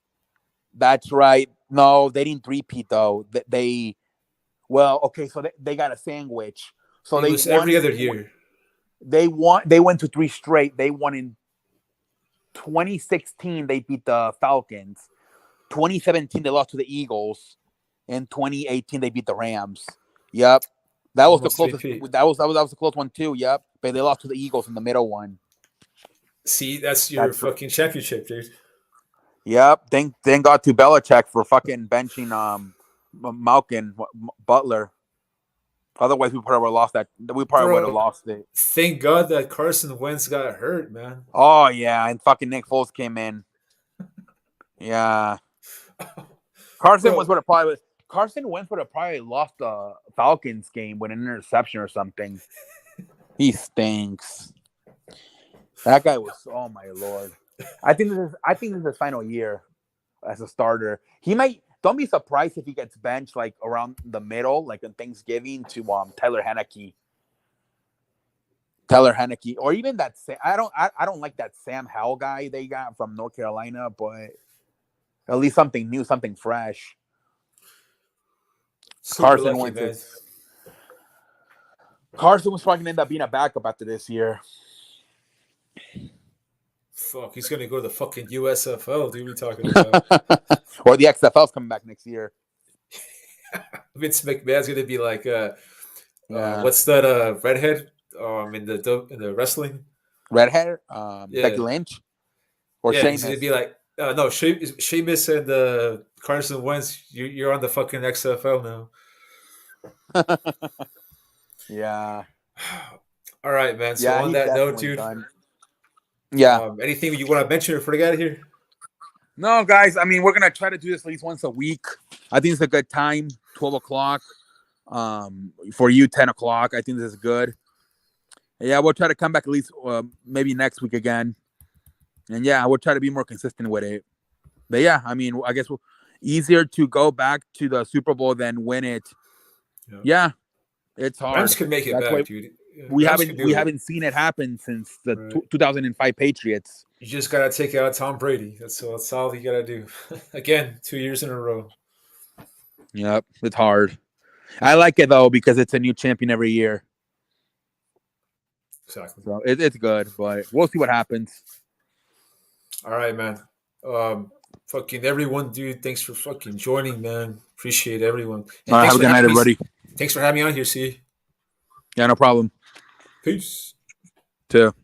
That's right. No, they didn't three-peat, though. So they got a sandwich. So it was every other year. They went to 3 straight. They won in 2016. They beat the Falcons. 2017 they lost to the Eagles. In 2018 they beat the Rams. Yep. That was Almost the closest. repeat. That was a close one too. Yep. But they lost to the Eagles in the middle one. See, that's your That's fucking championship, dude. Yep. Thank God to Belichick for fucking benching Malkin Butler. Otherwise, we probably would have lost that. We probably would have Bro, lost it. thank God that Carson Wentz got hurt, man. Oh yeah, and fucking Nick Foles came in. Yeah, Carson Bro, Wentz would have probably lost the Falcons game with an interception or something. He stinks. That guy was. Oh my lord. I think this is his final year as a starter. He might. Don't be surprised if he gets benched like around the middle, like on Thanksgiving, to Taylor Heineke. Or even that. I don't like that Sam Howell guy they got from North Carolina, but at least something new, something fresh. super lucky, man. Carson was probably gonna end up being a backup after this year. Fuck, he's gonna go to the fucking USFL, dude. We talking about? Or the XFL's coming back next year. Vince McMahon's gonna be like, Yeah. what's that redhead? In the wrestling. Redhead? Yeah. Becky Lynch? Or Yeah, Sheamus? he's gonna be like, no, Sheamus and Carson Wentz. You're on the fucking XFL now. Yeah. All right, man. So Yeah, on he's that note, definitely dude. done. Yeah. Anything you want to mention before we get out of here? No, guys. I mean, we're gonna try to do this at least once a week. I think it's a good time. 12 o'clock. For you, 10 o'clock. I think this is good. Yeah, we'll try to come back at least maybe next week again. And yeah, we'll try to be more consistent with it. But yeah, I mean, I guess easier to go back to the Super Bowl than win it. Yeah, it's hard. Rams can make it That's back, dude. We haven't seen it happen since the 2005 Patriots. You just gotta take out Tom Brady. That's all you gotta do. Again, 2 years in a row. Yep, it's hard. I like it though because it's a new champion every year. Exactly. So it's good, but we'll see what happens. All right, man. Fucking everyone, dude. Thanks for fucking joining, man. Appreciate everyone. All right, have a good night, everybody. Thanks for having me on here. See. Yeah, no problem. Peace. Too.